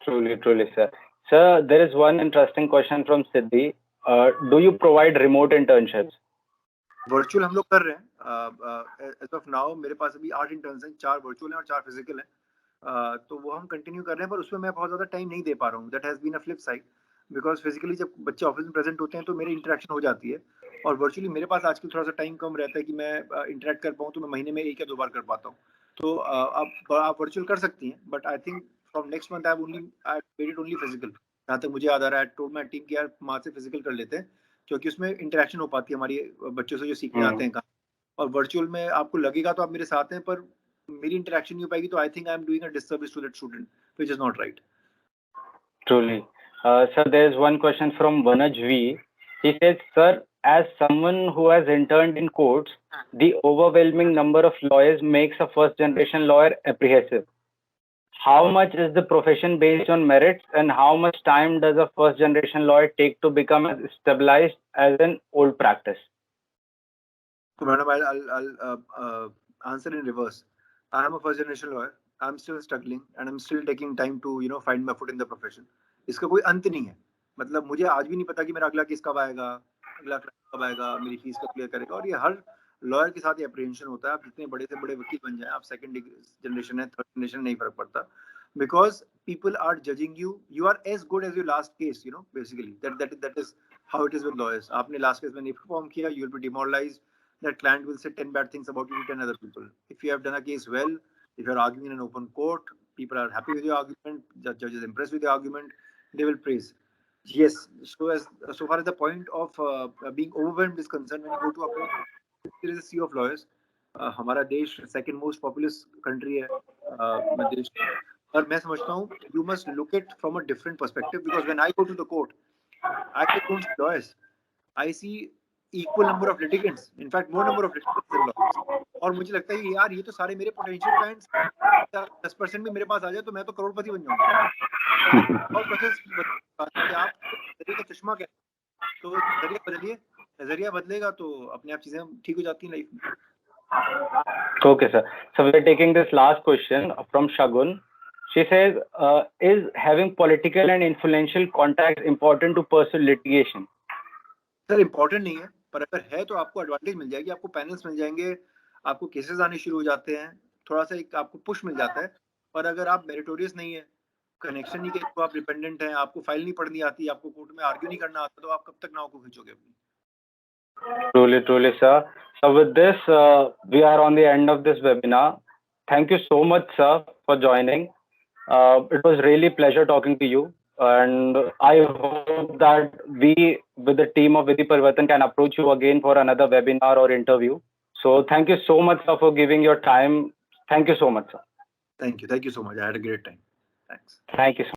[SPEAKER 1] Truly, sir. Sir, there is one interesting question from Siddhi. Do you provide remote internships?
[SPEAKER 2] Virtual हम लोग कर रहे हैं. एज ऑफ नाउ मेरे पास अभी 8 इंटर्न्स हैं, 4 वर्चुअल हैं और 4 फिजिकल हैं. तो वो हम कंटिन्यू कर रहे हैं, पर उसमें मैं बहुत ज़्यादा टाइम नहीं दे पा रहा हूँ. That has been a flip side, because physically जब बच्चे ऑफिस में प्रेजेंट होते हैं तो मेरी इंटरेक्शन हो जाती है, और वर्चुअली मेरे पास आजकल थोड़ा सा टाइम कम रहता है कि मैं इंटरेक्ट कर पाऊँ, तो मैं महीने में 1 या 2 बार कर पाता हूँ. तो आप वर्चुअल कर सकती हैं, but I think from next month I made it only physical. जहाँ तक मुझे याद आ रहा है, टोल्ड माय टीम कि यार मार्च से फिजिकल कर लेते हैं, क्योंकि उसमें इंटरेक्शन हो पाती है हमारी बच्चों से जो सीखने आते हैं. और वर्चुअल में आपको लगेगा तो आप मेरे साथ हैं, पर मेरी इंटरेक्शन नहीं हो पाएगी, तो I think I am doing a disservice to that student, which is not right.
[SPEAKER 1] Truly. Sir, there is one question from Vanaj V. He says, sir, as someone who has interned in courts, the overwhelming number of lawyers makes a first generation lawyer apprehensive. How much is the profession based on merits, and how much time does a first generation lawyer take to become as stabilized as an old practice?
[SPEAKER 2] So madam, I'll answer in reverse. I am a first generation lawyer. I'm still struggling and I'm still taking time to find my foot in the profession. इसका कोई अंत नहीं है. मतलब मुझे आज भी नहीं पता कि मेरा अगला केस कब आएगा, अगला क्लाइंट कब आएगा, मेरी फीस कब क्लियर करेगा, और ये हर लॉयर के साथ ये अप्रीहेंशन होता है. आप जितने बड़े से बड़े वकील बन जाएं, आप सेकंड जनरेशन है, थर्ड जनरेशन, नहीं फर्क पड़ता, because people are judging you. You are as good as your last case, basically. That is how it is with lawyers. आपने last case में नहीं perform किया, you will be demoralized. That client will say 10 bad things about you to 10 other people. If you have done a case well, if you are arguing in an open court, people are happy with your argument, the judge is impressed with your argument, they will praise. Yes, so far as the point of being overwhelmed is concerned, when you go to a court, there is a sea of lawyers. हमारा देश second most populous country है देश, और मैं समझता हूँ you must look it from a different perspective, because when I go to the court, I don't see lawyers, I see equal number of litigants, in fact more number of litigants than lawyers. और मुझे लगता है यार ये तो सारे मेरे potential clients, 10% भी मेरे पास आ जाए तो मैं तो करोड़पति बन जाऊंगा. और प्रोसेस कि आप नजरिए का चश्मा क्या, तो नजरिया बदलिए, नजरिया बदलेगा तो अपने आप चीजें ठीक हो जाती हैं लाइफ में.
[SPEAKER 1] Okay, sir. So we're taking this last question from Shagun. She says, is having political and influential contacts important to pursue litigation?
[SPEAKER 2] Sir important नहीं है, पर अगर है तो आपको एडवांटेज मिल जाएगी, आपको पैनल्स मिल जाएंगे, आपको केसेस आने शुरू हो जाते हैं, थोड़ा सा एक आपको पुश मिल जाता है. पर अगर आप मेरिटोरियस नहीं है, कनेक्शन नहीं, तो आप डिपेंडेंट हैं, आपको फाइल नहीं पढ़नी आती, आपको कोर्ट में आर्ग्यू नहीं करना आता, तो आप कब तक नाव को खींचोगे अपनी.
[SPEAKER 1] Truly, sir. So with this, we are on the end of this webinar. Thank you so much, sir, for joining. It was really pleasure talking to you. And I hope that we, with the team of Vidhi Parvatan, can approach you again for another webinar or interview. So thank you so much, sir, for giving your time. Thank you so much, sir.
[SPEAKER 2] Thank you so much. I had a great time. Thanks.
[SPEAKER 1] Thank you so much.